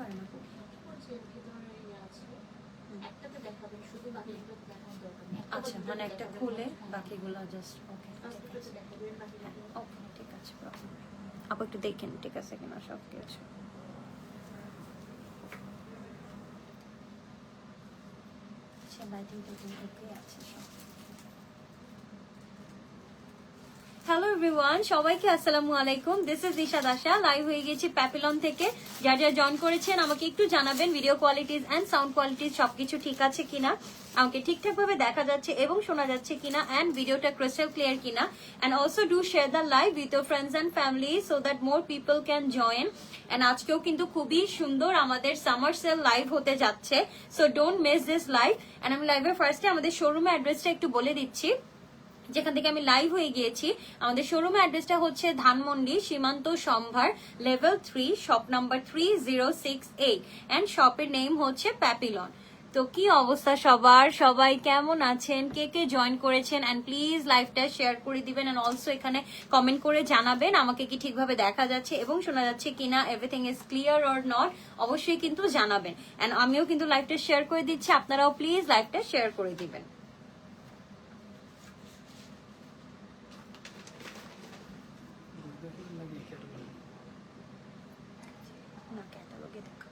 পারেন আপু? আচ্ছা, মানে একটা খুলে বাকিগুলো জাস্ট ওকে ওকে ঠিক আছে প্রবলেম। আপু একটু দেখেন ঠিক আছে কিনা সব কিছু। আচ্ছা লাইটিং টাইটিং ওকে আছে সব। হ্যালো এভরিওয়ান, সবাইকে আসসালামু আলাইকুম। দিস ইজ নিশা দাসা, লাইভ হয়ে গেছি প্যাপিলন থেকে। যা যা জয়েন করেছেন আমাকে একটু জানাবেন video qualities and sound qualities সবকিছু ঠিক আছে কিনা, আমাকে ঠিকঠাক ভাবে দেখা যাচ্ছে এবং শোনা যাচ্ছে কিনা, এন্ড ভিডিওটা ক্রিস্টাল ক্লিয়ার কিনা। And also do share the live with your friends and family so that more people can join. And আজকেও কিন্তু খুবই সুন্দর আমাদের সামার সেল লাইভ হতে যাচ্ছে, so don't miss this live. And আমি লাইভের ফার্স্টে আমাদের শোরুমের অ্যাড্রেসটা একটু বলে দিচ্ছি, যেখান থেকে আমি লাইভ হয়ে গিয়েছি। আমাদের শোরুমের অ্যাড্রেসটা হচ্ছে ধানমন্ডি সীমান্ত সম্ভার লেভেল 3 শপ নাম্বার 3068 এন্ড শপের নেম হচ্ছে প্যাপিলন। তো কি অবস্থা সবার, সবাই কেমন আছেন, কে কে জয়েন করেছেন, এন্ড প্লিজ লাইভটা শেয়ার করে দিবেন এন্ড অলসো এখানে কমেন্ট করে জানাবেন আমাকে কি ঠিকভাবে দেখা যাচ্ছে এবং শোনা যাচ্ছে কিনা, everything is clear or not, অবশ্যই কিন্তু জানাবেন। এন্ড আমিও কিন্তু লাইভটা শেয়ার করে দিচ্ছি, আপনারাও প্লিজ লাইভটা শেয়ার করে দিবেন। না ক্যাটালগে দেখো।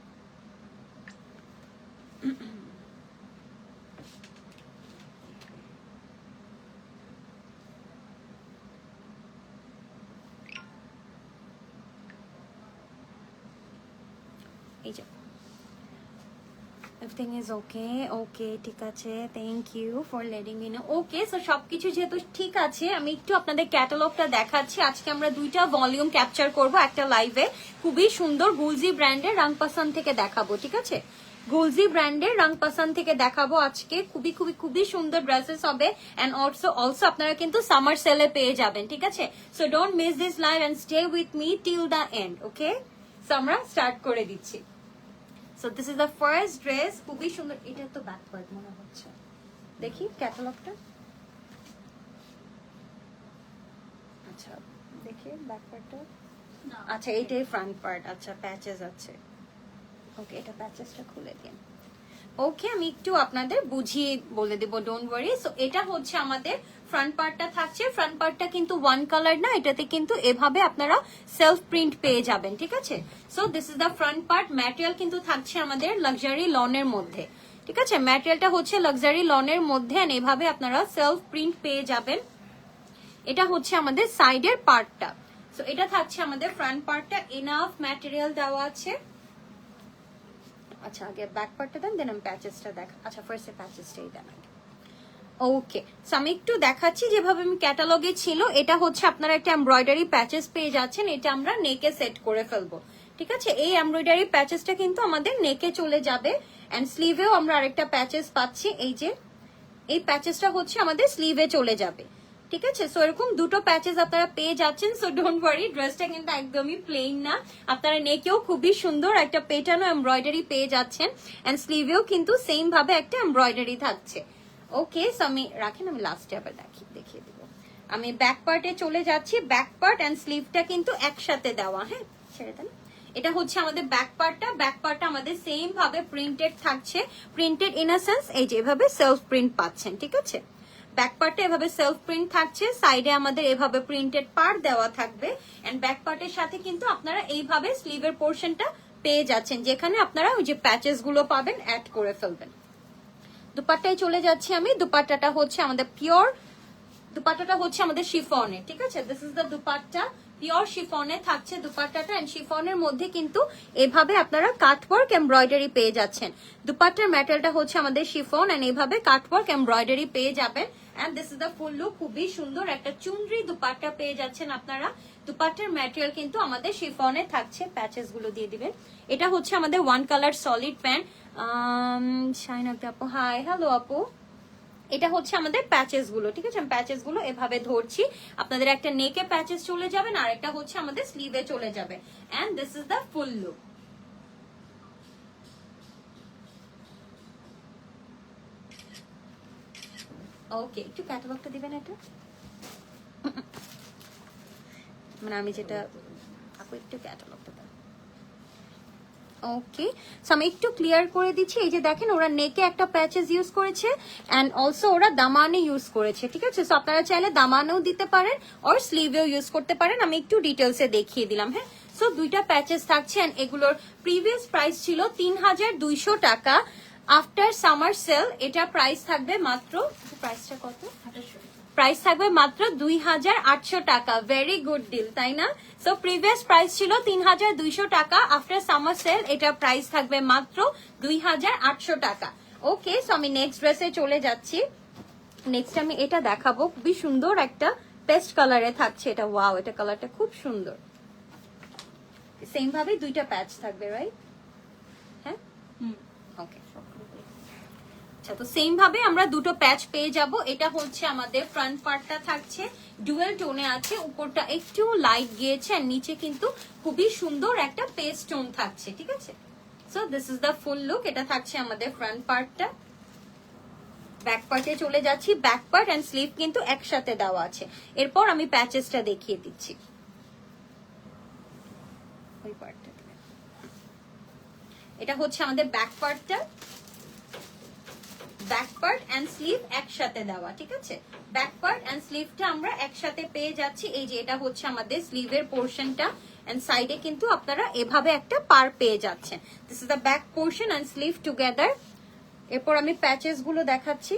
এই যে এভরিথিং ইজ ওকে ওকে ঠিক আছে, thank you for letting me know. Okay, so সবকিছু যেহেতু ঠিক আছে আমি একটু আপনাদের ক্যাটালগটা দেখাচ্ছি। আজকে আমরা দুইটা ভলিউম ক্যাপচার করব একটা লাইভে। খুবই সুন্দর গুলজি ব্র্যান্ডের রং পাসান থেকে দেখাবো, ঠিক আছে? গুলজি ব্র্যান্ডের রং পাসান থেকে দেখাবো আজকে। খুবই খুবই খুবই সুন্দর ড্রেসেস হবে এন্ড অলসো আপনারা কিন্তু সামার সেলে পেয়ে যাবেন, ঠিক আছে? So don't miss this live and stay with me till the end, okay? So আমরা স্টার্ট করে দিচ্ছি। So this is the first dress, খুবই সুন্দর। এটা তো ব্যাক পার্ট মনে হচ্ছে, দেখি ক্যাটালগটা। আচ্ছা দেখি ব্যাক পার্টটা। আচ্ছা এইটাই ফ্রন্ট পার্ট, আচ্ছা প্যাচেস আছে। ওকে, এটা প্যাচেসটা খুলে দিন। ওকে, আমি একটু আপনাদের বুঝিয়ে বলে দেবো, ডোন্ট ওয়ারি। সো এটা হচ্ছে আমাদের ফ্রন্ট পার্টটা থাকছে। ফ্রন্ট পার্টটা কিন্তু ওয়ান কালার না, এটাতে কিন্তু এভাবে আপনারা সেলফ প্রিন্ট পেয়ে যাবেন, ঠিক আছে? So this is the front part. Material কিন্তু থাকছে আমাদের লাক্সারি লনের মধ্যে, ঠিক আছে? ম্যাটেরিয়ালটা হচ্ছে লাক্সারি লনের মধ্যে, এভাবে আপনারা সেলফ প্রিন্ট পেয়ে যাবেন। এটা হচ্ছে আমাদের সাইডের পার্টটা। সো এটা থাকছে আমাদের ফ্রন্ট পার্টটা, এনাফ ম্যাটেরিয়াল দেওয়া আছে। আচ্ছা আগে ব্যাক পার্টটা দেন, দেন আমি প্যাচেসটা দেখা। আচ্ছা ফার্স্টে প্যাচেসটাই দেন আগে। ওকে, সো আমি একটু দেখাচ্ছি যেভাবে আমি ক্যাটালগে ছিল। এটা হচ্ছে আপনারা একটা এমব্রয়ডারি প্যাচেস পেয়ে যাচ্ছেন, এটা আমরা নেকে সেট করে ফেলবো, ঠিক আছে? এই এমব্রয়ডারি প্যাচেসটা কিন্তু আমাদের নেকে চলে যাবে এন্ড স্লিভেও আমরা আরেকটা প্যাচেস পাচ্ছি। এই যে এই প্যাচেসটা হচ্ছে আমাদের স্লিভে চলে যাবে, ঠিক আছে? সো এরকম দুটো প্যাচেস আপনারা পেয়ে যাচ্ছেন। সো ডোন্ট ওয়ারি, ড্রেসটা কিন্তু একদমই প্লেন না, আপনারা নেকেও খুবই সুন্দর একটা পেটানো এমব্রয়ডারি পেয়ে যাচ্ছেন এন্ড স্লিভেও কিন্তু সেম ভাবে একটা এমব্রয়ডারি থাকছে। ওকে, সো আমি রাখেন, আমি লাস্টে আবার দেখিয়ে দিব। আমি ব্যাক পার্টে চলে যাচ্ছি। ব্যাক পার্ট এন্ড স্লিভটা কিন্তু একসাথে দেওয়া, হ্যাঁ ছেড়ে দেন। এটা হচ্ছে আমাদের ব্যাক পার্টটা। ব্যাক পার্টটা আমাদের সেম ভাবে প্রিন্টেড থাকছে, প্রিন্টেড ইন আ সেন্স এই যে এভাবে সেলফ প্রিন্ট পাচ্ছেন, ঠিক আছে? ব্যাক পার্টে এভাবে সেলফ প্রিন্ট থাকছে, সাইডে আমাদের এভাবে প্রিন্টেড পার্ট দেওয়া থাকবে এন্ড ব্যাক পার্টের সাথে কিন্তু আপনারা এইভাবে স্লিভের পোর্শনটা পেয়ে যাচ্ছেন, যেখানে আপনারা ওই যে প্যাচেস গুলো পাবেন অ্যাড করে ফেলবেন। দুপাট্টায় চলে যাচ্ছি আমি। দুপাট্টাটা হচ্ছে আমাদের পিওর, দুপাট্টাটা হচ্ছে আমাদের শিফনের, ঠিক আছে? This is the dupatta, pure শিফনে থাকছে দুপাট্টাটা এন্ড শিফনের মধ্যে কিন্তু এভাবে আপনারা কাটওয়ার্ক এমব্রয়ডারি পেয়ে যাচ্ছেন। দুপাট্টার ম্যাটেরিয়ালটা হচ্ছে আমাদের শিফন এন্ড এইভাবে কাটওয়ার্ক এমব্রয়ডারি পেয়ে যাবেন and this is the full look. খুবই সুন্দর একটা চুনরি দুপাট্টা পেয়ে যাচ্ছেন আপনারা। দুপাট্টার ম্যাটেরিয়াল কিন্তু আমাদের শিফনে থাকছে, প্যাচেস গুলো দিয়ে দিবেন। এটা হচ্ছে আমাদের one colour solid pant. Shine আপু, হাই, হ্যালো আপু। এটা হচ্ছে আমাদের প্যাচেস গুলো, ঠিক আছে? প্যাচেস গুলো এভাবে ধরছি, আপনাদের একটা নেকে প্যাচেস চলে যাবে আর একটা হচ্ছে আমাদের স্লিভে চলে যাবে and this is the full look. Okay, একটু ক্যাটালগটা দিবেন এটা, মানে আমি যেটা আপু একটু ক্যাটালগটা দেন। ওকে, সো আমি একটু ক্লিয়ার করে দিচ্ছি। এই যে দেখেন ওরা নেকে একটা প্যাচেস ইউজ করেছে অ্যান্ড অলসো ওরা দামানে ইউজ করেছে, ঠিক আছে? সো আপনারা চাইলে দামানেও দিতে পারেন অর স্লিভেও ইউজ করতে পারেন। আমি একটু ডিটেলসে দেখিয়ে দিলাম। হ্যাঁ, সো দুইটা প্যাচেস থাকছে অ্যান্ড এগুলোর প্রিভিয়াস প্রাইস ছিল 3200 টাকা। আফটার সামার সেল এটা প্রাইস থাকবে মাত্র, প্রাইসটা কত? প্রাইস থাকবে মাত্র 2800 টাকা। ভেরি গুড ডিল, তাই না? সো প্রিভিয়াস প্রাইস ছিল 3200 টাকা, আফটার সামার সেল এটা প্রাইস থাকবে মাত্র 2800 টাকা। ওকে, সো আমি নেক্সট ড্রেসে চলে যাচ্ছি। নেক্সট আমি এটা দেখাবো, খুবই সুন্দর একটা পেস্ট কালারে থাকছে এটা। ওয়াও, এটা কালারটা খুব সুন্দর। সেম ভাবে দুইটা প্যাচ থাকবে, রাইট? হ্যাঁ, ওকে। আচ্ছা, তো সেম ভাবে আমরা দুটো প্যাচ পেয়ে যাব। এটা হচ্ছে আমাদের ফ্রন্ট পার্টটা থাকছে ডুয়েল টোনে আছে, উপরটা একটু লাইট গিয়েছে আর নিচে কিন্তু খুবই সুন্দর একটা পেস্ট টোন থাকছে, ঠিক আছে? So this is the full look. এটা থাকছে আমাদের ফ্রন্ট পার্টটা। ব্যাক পার্টে চলে যাচ্ছি। ব্যাক পার্ট এন্ড স্লিভ কিন্তু একসাথে দেওয়া আছে। এরপর আমি প্যাচেসটা দেখিয়ে দিচ্ছি। ওই পার্টটা, এটা হচ্ছে আমাদের ব্যাক পার্টটা। ব্যাক পার্ট এন্ড স্লিভ একসাথে দেওয়া, ঠিক আছে? ব্যাক পার্ট এন্ড স্লিভটা আমরা একসাথে পেয়ে যাচ্ছি। এই যে এটা হচ্ছে আমাদের স্লিভের পোর্শনটা এন্ড সাইডে কিন্তু আপনারা এভাবে একটা পার পেয়ে যাচ্ছেন। This is the back portion and sleeve together. এরপর আমি প্যাচেস গুলো দেখাচ্ছি।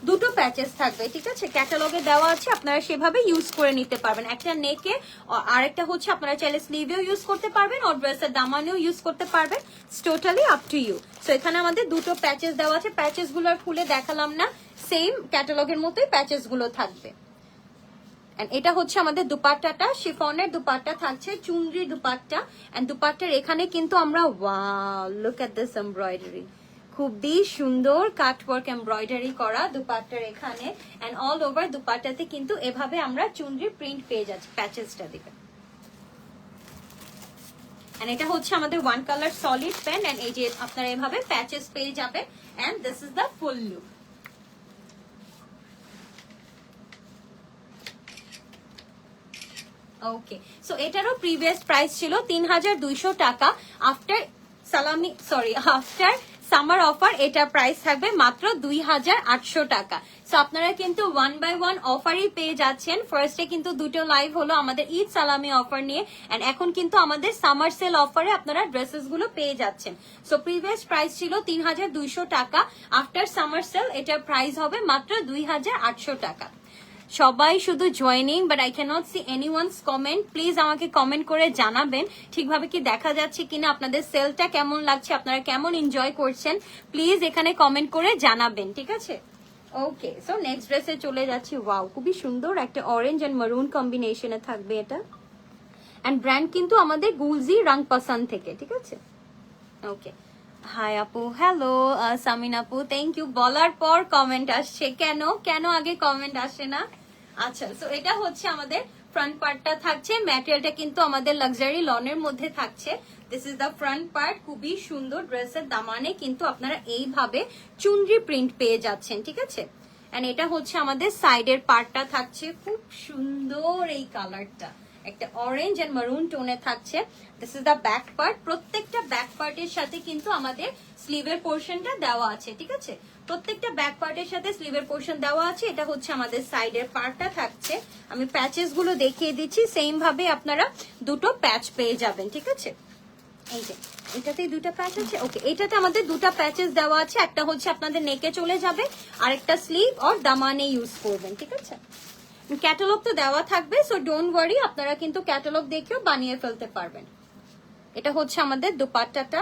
দুটো প্যাচেস থাকবে, ঠিক আছে? ক্যাটালগে দেওয়া আছে, আপনারা সেভাবে ইউজ করে নিতে পারবেন। একটা নেকে আর একটা হচ্ছে আপনারা চাইলে স্লিভেও ইউজ করতে পারবেন আর ড্রেসের দামানেও ইউজ করতে পারবেন। Totally up to you. So এখানে আমাদের দুটো প্যাচেস দেওয়া আছে। প্যাচেস গুলো আর খুলে দেখালাম না, সেম ক্যাটালগের মতোই প্যাচেস গুলো থাকবে। এন্ড এটা হচ্ছে আমাদের দুপাট্টাটা, শিফনের দুপাট্টা থাকছে, চুনরি দুপাট্টা। এন্ড দুপাট্টার এখানে কিন্তু আমরা, wow, look at this embroidery, খুবই সুন্দর কাটওয়ার্ক এমব্রয়ডারি করা দুপাট্টার এখানে। এন্ড অল ওভার দুপাট্টাতে কিন্তু এভাবে আমরা চুনরি প্রিন্ট পেয়ে যাচ্ছি প্যাচেসটা দিকে। এন্ড এটা হচ্ছে আমাদের one colour solid pant and এই যে আপনারা এভাবে প্যাচেস পেয়ে যাবেন। And this is the full look. Okay, so এটারও প্রিভিয়াস প্রাইস ছিল 3200 টাকা। আফটার আফটার সামার অফার এটা প্রাইস থাকবে মাত্র 2800 টাকা। সো আপনারা কিন্তু 1 বাই 1 অফারই পেয়ে যাচ্ছেন। ফার্স্টে কিন্তু দুটো লাইভ হলো আমাদের ঈদ সালামি অফার নিয়ে এন্ড এখন কিন্তু আমাদের সামার সেল অফারে আপনারা ড্রেসেস গুলো পেয়ে যাচ্ছেন। সো প্রিভিয়াস প্রাইস ছিল 3200 টাকা, আফটার সামার সেল এটার প্রাইস হবে মাত্র 2800 টাকা। সবাই শুধু joining, but I can't see anyone's comment. Please আমাকে কমেন্ট করে জানাবেন ঠিকভাবে কি দেখা যাচ্ছে কিনা, আপনাদের সেলটা কেমন লাগছে, আপনারা কেমন এনজয় করছেন, প্লিজ এখানে কমেন্ট করে জানাবেন, ঠিক আছে? ওকে, সো নেক্সট ড্রেসে চলে যাচ্ছি। ওয়াও, খুবই সুন্দর একটা অরেঞ্জ এন্ড মারুন কম্বিনেশনে থাকবে এটা। এন্ড ব্র্যান্ড কিন্তু আমাদের গুলজি রং পসন্দ থেকে, ঠিক আছে? ওকে, হাই আপু, হ্যালো সামিন আপু, থ্যাংক ইউ। বলার পর কমেন্ট আসছে, কেন কেন আগে কমেন্ট আসে না? আচ্ছা, সো এটা হচ্ছে আমাদের ফ্রন্ট পার্টটা থাকছে। ম্যাটেরিয়ালটা কিন্তু আমাদের লাক্সারি লনের মধ্যে থাকছে। This is the front part. খুবই সুন্দর। ড্রেসের দামানে কিন্তু আপনারা এইভাবে চুনরি প্রিন্ট পেয়ে যাচ্ছেন, ঠিক আছে? এন্ড এটা হচ্ছে আমাদের সাইডের পার্টটা থাকছে, খুব সুন্দর এই কালারটা, একটা অরেঞ্জ এন্ড মারুন টোনে থাকছে। This is the back part. প্রত্যেকটা ব্যাক পার্টের সাথে কিন্তু আমাদের স্লিভের পোর্শনটা দেওয়া আছে, ঠিক আছে? প্রত্যেকটা ব্যাক পার্টের সাথে স্লিভের পোর্শন দেওয়া আছে। এটা হচ্ছে আমাদের সাইডের পার্টটা থাকছে। আমি প্যাচেস গুলো দেখিয়ে দিচ্ছি। সেম ভাবে আপনারা দুটো প্যাচ পেয়ে যাবেন, ঠিক আছে? এই যে এটাতেই দুটো প্যাচ আছে। ওকে, এটাতে আমাদের দুটো প্যাচেস দেওয়া আছে। একটা হচ্ছে আপনাদের নেকে চলে যাবে, আরেকটা স্লিভ আর দামানে ইউজ করবেন, ঠিক আছে? ক্যাটালগ তো দেওয়া থাকবে, সো ডোন্ট ওয়ারি, আপনারা কিন্তু ক্যাটালগ দেখেও বানিয়ে ফেলতে পারবেন। এটা হচ্ছে আমাদের দুপাট্টাটা।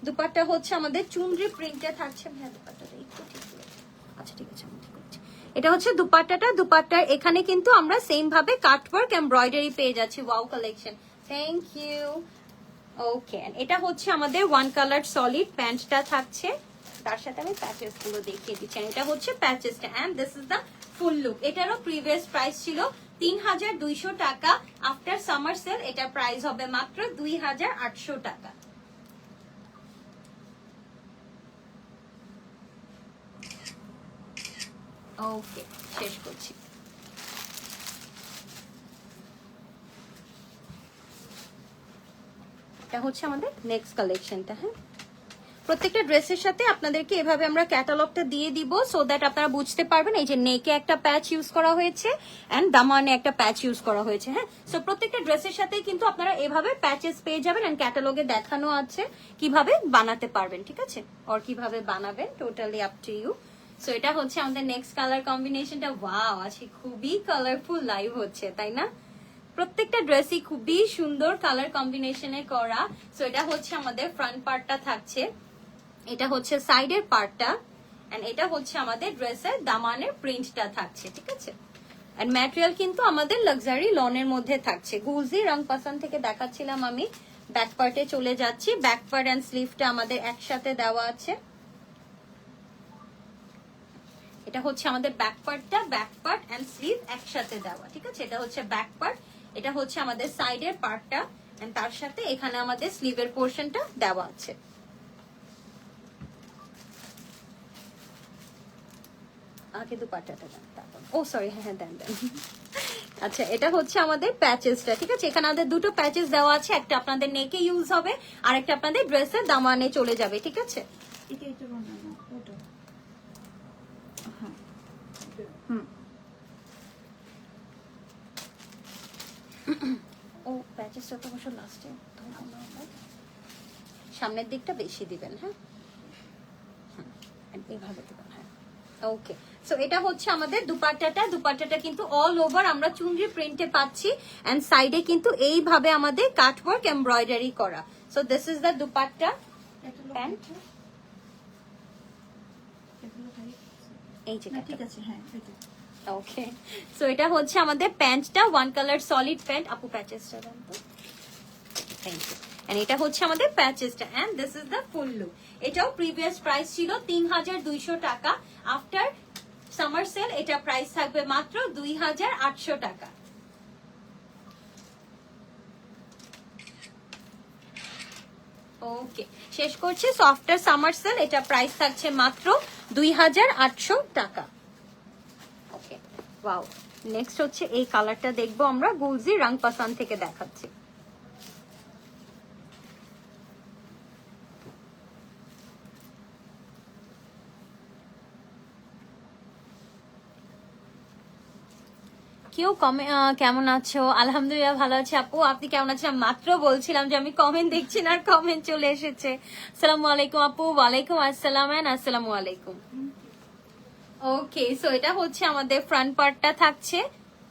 দুপাট্টা হচ্ছে আমাদের চুনরি প্রিন্টে থাকছে। হ্যাঁ, দুপাট্টাটা একটু ঠিক করেছি। আচ্ছা, ঠিক আছে, আমি ঠিক করেছি। এটা হচ্ছে দুপাট্টাটা। দুপাট্টার এখানে কিন্তু আমরা সেম ভাবে কাটওয়ার্ক এমব্রয়ডারি পেয়ে যাচ্ছি। Wow collection, thank you. Okay, এটা হচ্ছে আমাদের ওয়ান কালার সলিড প্যান্টটা থাকছে। তার সাথে আমি প্যাচেস গুলো দেখিয়ে দিচ্ছি। এটা হচ্ছে প্যাচেসটা and this is the full look. এটারও প্রিভিয়াস প্রাইস ছিল 3200 টাকা। আফটার সামার সেল এটা প্রাইস হবে মাত্র 2800 টাকা। ওকে, শেষ করছি। এটা হচ্ছে আমাদের নেক্সট কালেকশনটা। হ্যাঁ, প্রত্যেকটা ড্রেসের সাথে আপনাদেরকে এভাবে আমরা ক্যাটালগটা দিয়ে দিব, সো দ্যাট আপনারা বুঝতে পারবেন এই যে নেকে একটা প্যাচ ইউজ করা হয়েছে এন্ড দামানে একটা প্যাচ ইউজ করা হয়েছে। হ্যাঁ, সো প্রত্যেকটা ড্রেসের সাথে কিন্তু আপনারা এভাবে প্যাচেস পেয়ে যাবেন এন্ড ক্যাটালগে দেখানো আছে কিভাবে বানাতে পারবেন, ঠিক আছে, আর কিভাবে বানাবেন, totally up to you. So এটা হচ্ছে আমাদের নেক্সট কালার কম্বিনেশনটা। ওয়াও, আজকে খুবই কালারফুল লাইভ হচ্ছে, তাই না? প্রত্যেকটা ড্রেসই খুবই সুন্দর কালার কম্বিনেশনে করা। সো এটা হচ্ছে আমাদের ফ্রন্ট পার্টটা থাকছে, এটা হচ্ছে সাইডের পার্টটা, এন্ড এটা হচ্ছে আমাদের ড্রেসের দামানের প্রিন্টটা থাকছে, ঠিক আছে। এন্ড ম্যাটেরিয়াল কিন্তু আমাদের লাক্সারি লনের মধ্যে থাকছে। গুলজি রং পাসান থেকে দেখাচ্ছিলাম আমি, ব্যাক পার্টে চলে যাচ্ছি। ব্যাক পার্ট এন্ড স্লিভটা আমাদের একসাথে দেওয়া আছে। এটা হচ্ছে আমাদের ব্যাক পার্টটা, ব্যাক পার্ট এন্ড স্লিভ একসাথে দেওয়া, ঠিক আছে। এটা হচ্ছে ব্যাক পার্ট, এটা হচ্ছে আমাদের সাইডের পার্টটা, এন্ড তার সাথে এখানে আমাদের স্লিভের পোর্শনটা দেওয়া আছে। আগে দুপাট্টাটা দেন, তারপর ও সরি, হ্যাঁ দেন দেন। আচ্ছা, এটা হচ্ছে আমাদের প্যাচেসটা, ঠিক আছে। এখানে আমাদের দুটো প্যাচেস দেওয়া আছে, একটা আপনাদের নেকে ইউজ হবে আর একটা আপনাদের ড্রেসের দামানে চলে যাবে, ঠিক আছে। ও প্যাচেসটা তো অবশ্য লাস্টে সামনের দিকটা বেশি দিবেন। হ্যাঁ, এভাবে দিবেন। হ্যাঁ, ওকে। সো এটা হচ্ছে আমাদের দুপাট্টাটা। দুপাট্টাটা কিন্তু অল ওভার আমরা চুনরি প্রিন্টে পাচ্ছি এন্ড সাইডে কিন্তু এইভাবে আমাদের কাটওয়ার্ক এমব্রয়ডারি করা। So this is the dupatta pant. এই যে ঠিক আছে, হ্যাঁ ওকে। সো এটা হচ্ছে আমাদের প্যান্টটা, ওয়ান কালার সলিড প্যান্ট। আপু প্যাচেসটা দেন তো, থ্যাংক ইউ। এন্ড এটা হচ্ছে আমাদের প্যাচেসটা and this is the full look. এটাও প্রিভিয়াস প্রাইস ছিল 3200 টাকা। আফটার সামার সেল এটা প্রাইস থাকবে মাত্র 2800 টাকা। ওকে, শেষ করছি। সো আফটার সামার সেল এটা প্রাইস থাকছে মাত্র 2800 টাকা। ওকে, ওয়াও। নেক্সট হচ্ছে এই কালারটা দেখবো আমরা, গুলজি রং পাসান থেকে দেখাচ্ছি। কেউ কেমন আছো? আলহামদুলিল্লাহ ভালো আছে আপু, আপনি কেমন আছেন? মাত্র বলছিলাম যে আমি কমেন্ট দেখছি না, আর কমেন্ট চলে এসেছে। আসসালামু আলাইকুম আপু। ওয়ালাইকুম আসসালাম এন্ড আসসালামু আলাইকুম। ওকে, সো এটা হচ্ছে আমাদের ফ্রন্ট পার্টটা থাকছে।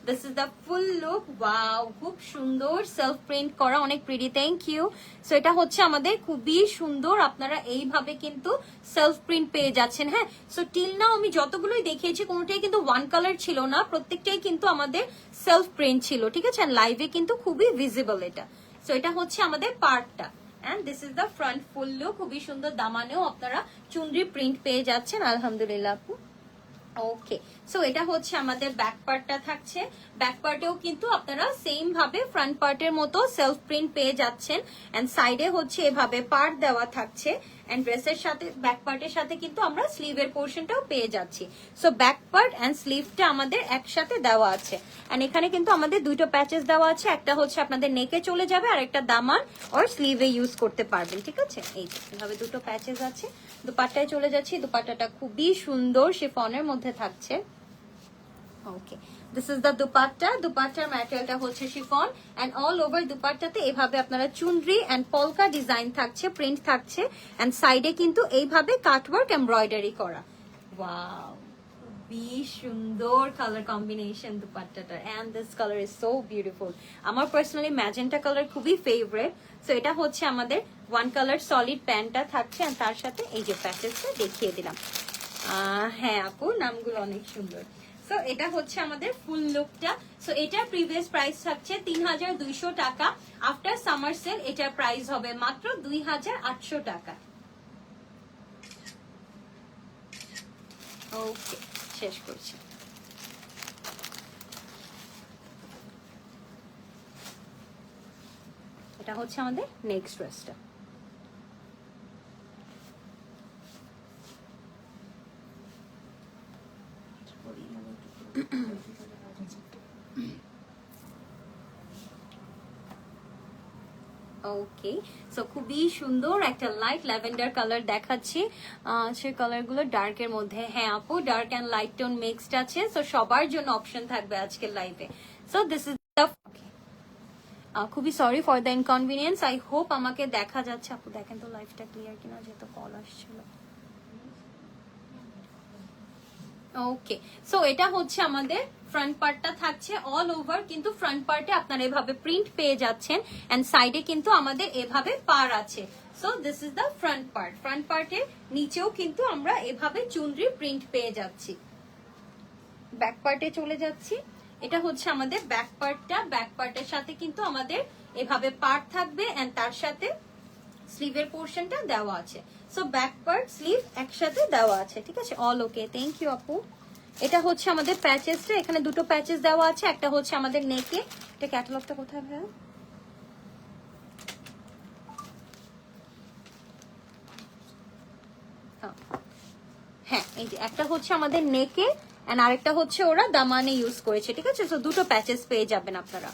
This is the full look. Wow, খুব সুন্দর সেলফ প্রিন্ট করা, অনেক প্রিটি, থ্যাংক ইউ। সো এটা হচ্ছে আমাদের খুবই সুন্দর, আপনারা এইভাবে কিন্তু সেলফ প্রিন্ট পেয়ে যাচ্ছেন। হ্যাঁ, সো টিল নাও আমি যতগুলোই দেখিয়েছি কোনোটাই কিন্তু ওয়ান কালার ছিল না, প্রত্যেকটাই কিন্তু আমাদের সেলফ প্রিন্ট ছিল, ঠিক আছে। লাইভে কিন্তু খুবই ভিজিবল এটা। সো এটা হচ্ছে আমাদের পার্টটা and this is the front full look. খুবই সুন্দর, দামানেও আপনারা চুনরি প্রিন্ট পেয়ে যাচ্ছেন, আলহামদুলিল্লাহ আপু। ওকে, সো এটা হচ্ছে আমাদের ব্যাক পার্টটা থাকছে। ব্যাক পার্টেও কিন্তু আপনারা সেম ভাবে ফ্রন্ট পার্টের মতো সেলফ প্রিন্ট পেয়ে যাচ্ছেন এন্ড সাইডে হচ্ছে এভাবে পার্ট দেওয়া থাকছে এন্ড ড্রেসের সাথে ব্যাক পার্টের সাথে কিন্তু আমরা স্লিভের পোর্শনটাও পেয়ে যাচ্ছি। সো ব্যাক পার্ট এন্ড স্লিভটা আমাদের একসাথে দেওয়া আছে এন্ড এখানে কিন্তু আমাদের দুটো প্যাচেস দেওয়া আছে, একটা হচ্ছে আপনাদের নেকে চলে যাবে আর একটা দামান আর স্লিভে ইউজ করতে পারবেন, ঠিক আছে। এই যে এভাবে দুটো প্যাচেস আছে। দুপাট্টায় চলে যাচ্ছি। দুপাট্টাটা খুবই সুন্দর শিফনের মধ্যে থাকছে। Okay, this is the dupatta. দুপাট্টার ম্যাটেরিয়ালটা হচ্ছে শিফন এন্ড অল ওভার দুপাট্টাতে এভাবে আপনারা চুনরি এন্ড পলকা ডিজাইন থাকছে, প্রিন্ট থাকছে এন্ড সাইডে কিন্তু এইভাবে কাটওয়ার্ক এমব্রয়ডারি করা। ওয়াও, খুবই সুন্দর কালার কম্বিনেশন দুপাট্টাটার and this colour is so beautiful. আমার পার্সোনালি ম্যাজেন্টা কালার খুবই ফেভারিট। সো এটা হচ্ছে আমাদের ওয়ান কালার সলিড প্যান্টটা থাকছে আর তার সাথে এই যে প্যাচেসটা দেখিয়ে দিলাম। হ্যাঁ আপু, নামগুলো অনেক সুন্দর। সো এটা হচ্ছে আমাদের ফুল লুকটা। সো এটার প্রিভিয়াস প্রাইস থাকছে 3200 টাকা। আফটার সামার সেল এটার প্রাইস হবে মাত্র 2800 টাকা। ওকে, শেষ করছি। এটা হচ্ছে আমাদের নেক্সট ড্রেসটা। ওকে, সো খুবই সুন্দর একটা লাইট ল্যাভেন্ডার কালার দেখাচ্ছি। সে কালারগুলো ডার্কের মধ্যে। হ্যাঁ আপু, dark and light tone mixed আছে, সো সবার জন্য অপশন থাকবে আজকের লাইভে। সো দিস ইজ দ্য, খুবই sorry for the inconvenience. I hope আমাকে দেখা যাচ্ছে। আপু দেখেন তো লাইভটা ক্লিয়ার কিনা, যেহেতু কল আসছিল। ওকে, সো এটা হচ্ছে আমাদের ফ্রন্ট পার্টটা থাকছে অল ওভার, কিন্তু ফ্রন্ট পার্টে আপনারা এভাবে প্রিন্ট পেয়ে যাচ্ছেন এন্ড সাইডে কিন্তু আমাদের এভাবে পার আছে। So this is the front part. Front পার্টের নিচেও কিন্তু আমরা এভাবে চুনরি প্রিন্ট পেয়ে যাচ্ছি। ব্যাক পার্টে চলে যাচ্ছি। এটা হচ্ছে আমাদের ব্যাক পার্টটা। ব্যাক পার্টের সাথে কিন্তু আমাদের এভাবে পার্ট থাকবে এন্ড তার সাথে স্লিভের পোর্শনটা দেওয়া আছে। সো ব্যাক পার্ট স্লিভ একসাথে দেওয়া আছে, ঠিক আছে। অল ওকে, থ্যাংক ইউ আপু। এটা হচ্ছে আমাদের প্যাচেসটা, এখানে দুটো প্যাচেস দেওয়া আছে, একটা হচ্ছে আমাদের নেকে। এটা ক্যাটালগটা কোথায় ভাইয়া? হ্যাঁ, এই যে একটা হচ্ছে আমাদের নেকে এন্ড আরেকটা হচ্ছে ওরা দামানে ইউজ করেছে, ঠিক আছে। সো দুটো প্যাচেস পেয়ে যাবেন আপনারা।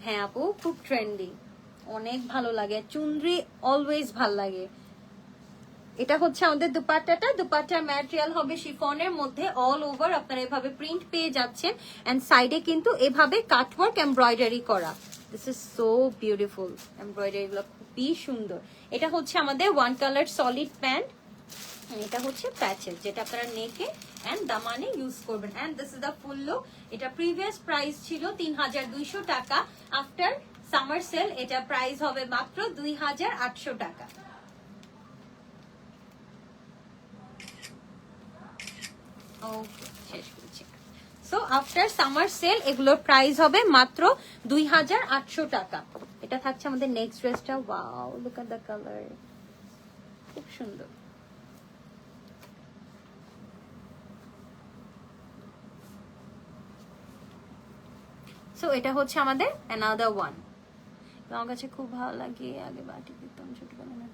হ্যাঁ আপু, খুব ট্রেন্ডি, অনেক ভালো লাগে। চুনরি অলওয়েজ ভাল লাগে। এটা হচ্ছে আমাদের দুপাট্টাটা। দুপাট্টার ম্যাটেরিয়াল হবে শিফনের মধ্যে, অল ওভার আপনারা এভাবে প্রিন্ট পেয়ে যাচ্ছেন এন্ড সাইডে কিন্তু এভাবে কাটওয়ার্ক এমব্রয়ডারি করা। This is so beautiful. Embroidery গুলো খুবই সুন্দর। এটা হচ্ছে আমাদের ওয়ান কালার সলিড প্যান্ট, এটা হচ্ছে প্যাচেস, যেটা আপনারা নেকে এন্ড দামানে ইউজ করবেন। And this is the full look. এটা প্রিভিয়াস প্রাইস ছিল 3200 টাকা। আফটার সামার সেল এটা প্রাইস হবে মাত্র 2800 টাকা। ওকে, শেষ করছি। সো আফটার সামার সেল এগুলোর প্রাইস হবে মাত্র 2800 টাকা। এটা থাকছে আমাদের নেক্সট ড্রেসটা। Wow, look at the colour, খুব সুন্দর। সো এটা হচ্ছে আমাদের অ্যানাদার ওয়ান। আমার কাছে খুব ভালো লাগে, আগে বাটি দিতাম ছোটবেলা না,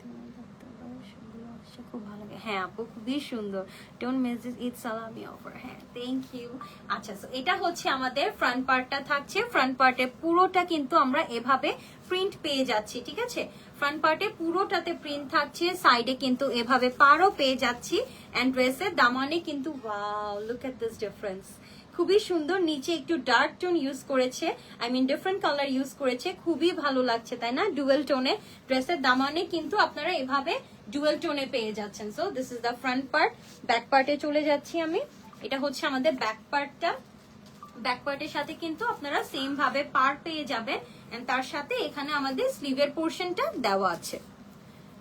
খুব ভালো লাগে। হ্যাঁ আপু, খুবই সুন্দর। ডোন্ট মিস দিস ঈদ সালামি অফার। হ্যাঁ, থ্যাংক ইউ। আচ্ছা, সো এটা হচ্ছে আমাদের ফ্রন্ট পার্টটা থাকছে। ফ্রন্ট পার্টে পুরোটা কিন্তু আমরা এভাবে প্রিন্ট পেয়ে যাচ্ছি, ঠিক আছে। ফ্রন্ট পার্টে পুরোটাতে প্রিন্ট থাকছে, সাইডে কিন্তু এভাবে পারও পেয়ে যাচ্ছি এন্ড ড্রেসের দামানে কিন্তু wow, look at this difference, খুবই সুন্দর। নিচে একটু ডার্ক টোন ইউজ করেছে, I mean different colour use করেছে, খুবই ভালো লাগছে, তাই না? ডুয়েল টোনে ড্রেসের দামানে কিন্তু আপনারা এভাবে ডুয়েল টোনে পেয়ে যাচ্ছেন। So this is the front part. Back পার্টে চলে যাচ্ছি আমি। এটা হচ্ছে আমাদের ব্যাক পার্টটা। ব্যাক পার্টের সাথে কিন্তু আপনারা সেম ভাবে পার পেয়ে যাবেন এন্ড তার সাথে এখানে আমাদের স্লিভের পোর্শনটা দেওয়া আছে।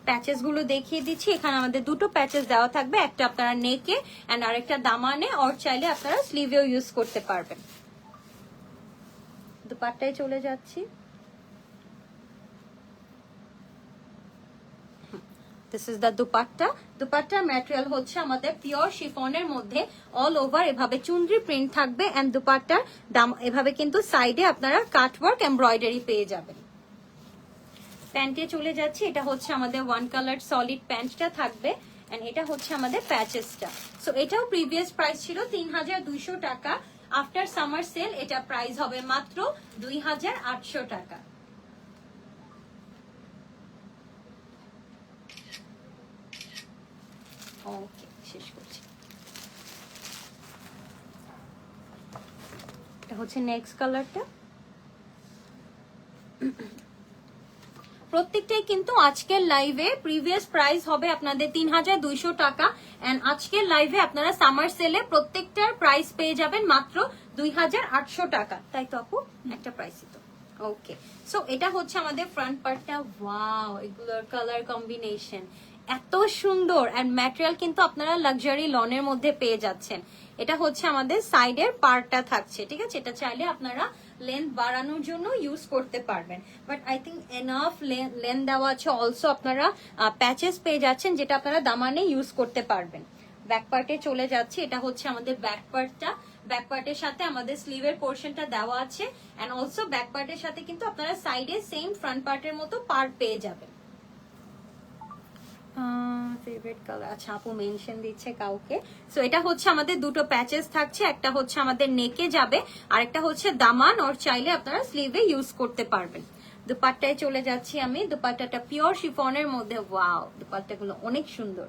প্যাচেস গুলো দেখিয়ে দিচ্ছি। এখানে আমাদের দুটো প্যাচেস দেওয়া থাকবে, একটা আপনারা নেকে এন্ড আরেকটা দামানে, আর চাইলে আপনারা স্লিভেও ইউজ করতে পারবেন। দুপাট্টায় চলে যাচ্ছি। This is the dupatta. দুপাট্টার ম্যাটেরিয়াল হচ্ছে আমাদের পিওর শিফনের মধ্যে, অল ওভার এভাবে চুনরি প্রিন্ট থাকবে এন্ড দুপাট্টার দাম এভাবে কিন্তু সাইডে আপনারা কাটওয়ার্ক এমব্রয়ডারি পেয়ে যাবেন। প্যান্টে চলে যাচ্ছি। এটা হচ্ছে আমাদের ওয়ান কালার সলিড প্যান্টটা থাকবে এন্ড এটা হচ্ছে আমাদের প্যাচেসটা। সো এটাও প্রিভিয়াস প্রাইস ছিল 3200 টাকা। আফটার সামার সেল এটা প্রাইস হবে মাত্র 2800 টাকা। ওকে, শেষ করছি। এটা হচ্ছে নেক্সট কালারটা। প্রত্যেকটাই কিন্তু আজকের লাইভে প্রিভিয়াস প্রাইস হবে আপনাদের 3200 টাকা এন্ড আজকের লাইভে আপনারা সামার সেলে প্রত্যেকটার প্রাইস পেয়ে যাবেন মাত্র 2800 টাকা, তাই তো আপু? একটা প্রাইসই তো। ওকে, সো এটা হচ্ছে আমাদের ফ্রন্ট পার্টটা। ওয়াও, এগুলোর কালার কম্বিনেশন এত সুন্দর এন্ড ম্যাটেরিয়াল কিন্তু আপনারা লাক্সারি লনের মধ্যে পেয়ে যাচ্ছেন। এটা হচ্ছে আমাদের সাইডের পার্টটা থাকছে, ঠিক আছে। এটা চাইলে আপনারা লেন্থ বাড়ানোর জন্য ইউজ করতে পারবেন, but I think enough length দেওয়া আছে। অলসো আপনারা প্যাচেস পেয়ে যাচ্ছেন, যেটা আপনারা দামানে ইউজ করতে পারবেন। ব্যাক পার্টে চলে যাচ্ছে। এটা হচ্ছে আমাদের ব্যাক পার্টটা। ব্যাক পার্টের সাথে আমাদের স্লিভের পোর্শনটা দেওয়া আছে এন্ড অলসো ব্যাক পার্টের সাথে কিন্তু আপনারা সাইডে সেম ফ্রন্ট পার্টের মতো পার্ট পেয়ে যাবেন। ফেভারিট কালার, আচ্ছা আপু মেনশন দিচ্ছে কাউকে। সো এটা হচ্ছে আমাদের দুটো প্যাচেস থাকছে, একটা হচ্ছে আমাদের নেকে যাবে আর একটা হচ্ছে দামান, আর চাইলে আপনারা স্লিভে ইউজ করতে পারবেন। দুপাট্টায় চলে যাচ্ছি আমি। দুপাট্টাটা পিওর শিফনের মধ্যে, ওয়াও দুপাট্টাগুলো অনেক সুন্দর।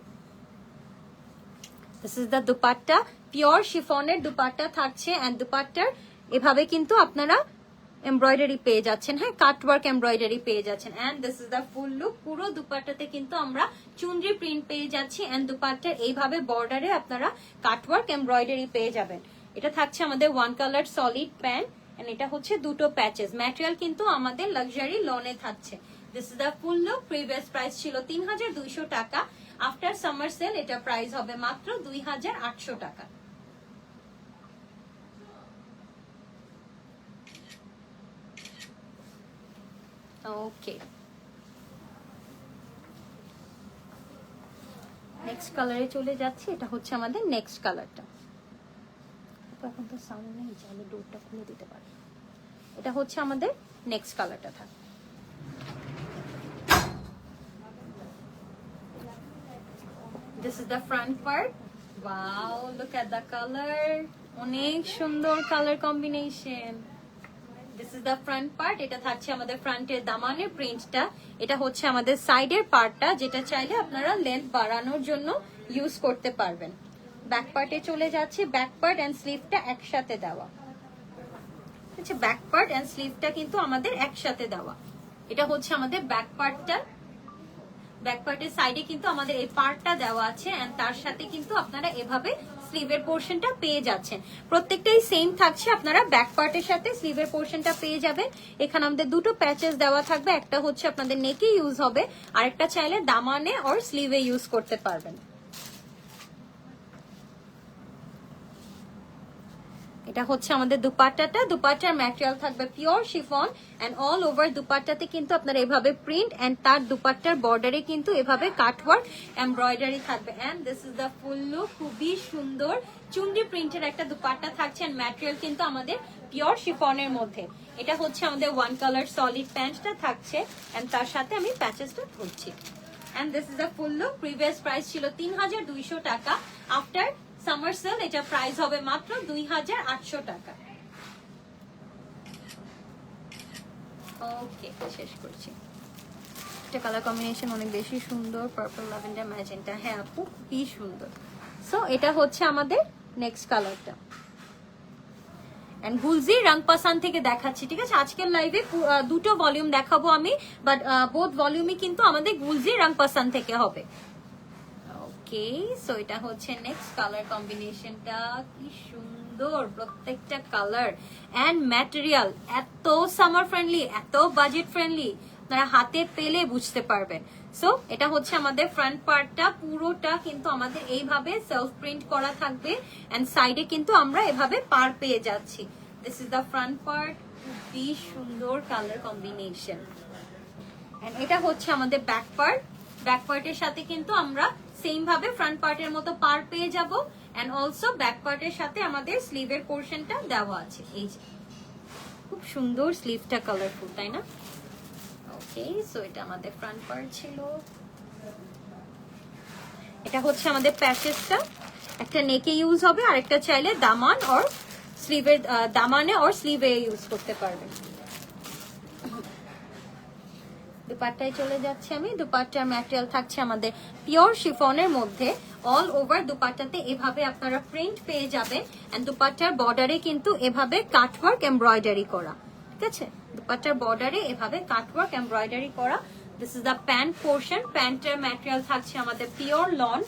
This is the dupatta, pure শিফনের দুপাট্টা থাকছে এন্ড দুপাট্টার এভাবে কিন্তু আপনারা এমব্রয়ডারি পেয়ে যাচ্ছেন, হ্যাঁ কাটওয়ার্ক এমব্রয়ডারি পেয়ে যাচ্ছেন। And this is the full look. পুরো দুপাট্টাতে কিন্তু আমরা চুনরি প্রিন্ট পেয়ে যাচ্ছি এন্ড দুপাট্টার এইভাবে বর্ডারে আপনারা কাটওয়ার্ক এমব্রয়ডারি পেয়ে যাবেন। এটা থাকছে আমাদের one colour solid pant and এটা হচ্ছে দুটো প্যাচেস। ম্যাটেরিয়াল কিন্তু আমাদের লাক্সারি লনে থাকছে। This is the full look. Previous price ছিল 3200 টাকা। আফটার সামার সেল এটা প্রাইস হবে মাত্র 2800 টাকা। ওকে, নেক্সট কালারে চলে যাচ্ছি। এটা হচ্ছে আমাদের নেক্সট কালারটা। এখন তো সাউন্ড নেই, চাইলে ডোরটা খুলে দিতে পারি। এটা হচ্ছে আমাদের নেক্সট কালারটা থাকে। This is the front part. Wow, look at the color. অনেক সুন্দর colour combination. This is the front part. এটা থাকছে আমাদের ফ্রন্টের দামানের প্রিন্টটা। এটা হচ্ছে আমাদের সাইডের পার্টটা, যেটা চাইলে আপনারা লেন্থ বাড়ানোর জন্য ইউজ করতে পারবেন। ব্যাক পার্টে চলে যাচ্ছে। ব্যাক পার্ট এন্ড স্লিভটা একসাথে দেওয়া। আচ্ছা, ব্যাক পার্ট এন্ড স্লিভটা কিন্তু আমাদের একসাথে দেওয়া। এটা হচ্ছে আমাদের ব্যাক পার্টটা। ব্যাক পার্টের সাইডে কিন্তু আমাদের এই পার্টটা দেওয়া আছে এন্ড তার সাথে কিন্তু আপনারা এভাবে স্লিভের পোরশনটা পেয়ে যাচ্ছেন। প্রত্যেকটাই সেম থাকছে, আপনারা ব্যাক পার্টের সাথে স্লিভের পোরশনটা পেয়ে যাবেন। এখানে আমাদের দুটো প্যাচেস দেওয়া থাকবে, একটা হচ্ছে আপনাদের নেকে ইউজ হবে, আর একটা চাইলে দামানে অর স্লিভে ইউজ করতে পারবেন। এটা হচ্ছে আমাদের দুপাট্টাটা। দুপাট্টার ম্যাটেরিয়াল থাকবে pure chiffon and all over দুপাট্টাতে কিন্তু আপনারা এভাবে প্রিন্ট এন্ড তার দুপাট্টার বর্ডারে কিন্তু এভাবে কাটওয়ার্ক এমব্রয়ডারি থাকবে। And this is the full look. খুবই সুন্দর চুনরি প্রিন্টের একটা দুপাট্টা থাকছে এন্ড ম্যাটেরিয়াল কিন্তু আমাদের পিওর শিফনের মধ্যে। এটা হচ্ছে আমাদের ওয়ান কালার সলিড প্যান্টটা থাকছে এন্ড তার সাথে আমি প্যাচেসটা ধরছি। And this is the full look. Previous price ছিল 3200 টাকা। আফটার সামার সেল এটা প্রাইস হবে মাত্র 2800 টাকা। ওকে, শেষ করছি। এটা কালার কম্বিনেশন অনেক বেশি সুন্দর, পার্পল ল্যাভেন্ডার ম্যাজেন্টা। হ্যাঁ আপু, কি সুন্দর। সো এটা হচ্ছে আমাদের নেক্সট কালারটা। এন্ড গুলজি রং পাসান থেকে দেখাচ্ছি, ঠিক আছে? আজকের লাইভে দুটো ভলিউম দেখাবো আমি, বাট বোথ ভলিউমই কিন্তু আমাদের গুলজি রং পাসান থেকে হবে। ওকে, সো এটা হচ্ছে নেক্সট কালার কম্বিনেশনটা। কি সুন্দর প্রত্যেকটা কালার এন্ড ম্যাটেরিয়াল, এত সামার ফ্রেন্ডলি, এত বাজেট ফ্রেন্ডলি, আপনারা হাতে পেলে বুঝতে পারবেন। সো এটা হচ্ছে আমাদের ফ্রন্ট পার্টটা। পুরোটা কিন্তু আমাদের এইভাবে সেলফ প্রিন্ট করা থাকবে এন্ড সাইডে কিন্তু আমরা এভাবে পার পেয়ে যাচ্ছি। This is the front part. খুবই সুন্দর কালার কম্বিনেশন। এন্ড এটা হচ্ছে আমাদের ব্যাক পার্ট। ব্যাক পার্টের সাথে কিন্তু আমরা সেম ভাবে ফ্রন্ট পার্টের মতো পার পেয়ে যাব এন্ড অলসো ব্যাক পার্টের সাথে আমাদের স্লিভের পোরশনটা দেওয়া আছে। এই যে খুব সুন্দর স্লিভটা কালারফুল, তাই না? ওকে, সো এটা আমাদের ফ্রন্ট পার্ট ছিল। এটা হচ্ছে আমাদের প্যাচেসটা। একটা নেকে ইউজ হবে আর একটা চাইলে দামান অর স্লিভের দামানে অর স্লিভে ইউজ করতে পারবেন। দুপাট্টায় চলে যাচ্ছে আমি। দুপাট্টার ম্যাটেরিয়াল থাকছে আমাদের পিওর শিফনের মধ্যে। অল ওভার দুপাট্টাতে এভাবে আপনারা প্রিন্ট পেয়ে যাবেন এন্ড দুপাট্টার বর্ডারে কিন্তু এভাবে কাটওয়ার্ক এমব্রয়ডারি করা, ঠিক আছে? দুপাট্টার বর্ডারে এভাবে কাটওয়ার্ক এমব্রয়ডারি করা। This is the pant portion. প্যান্টের ম্যাটেরিয়াল থাকছে আমাদের পিওর লন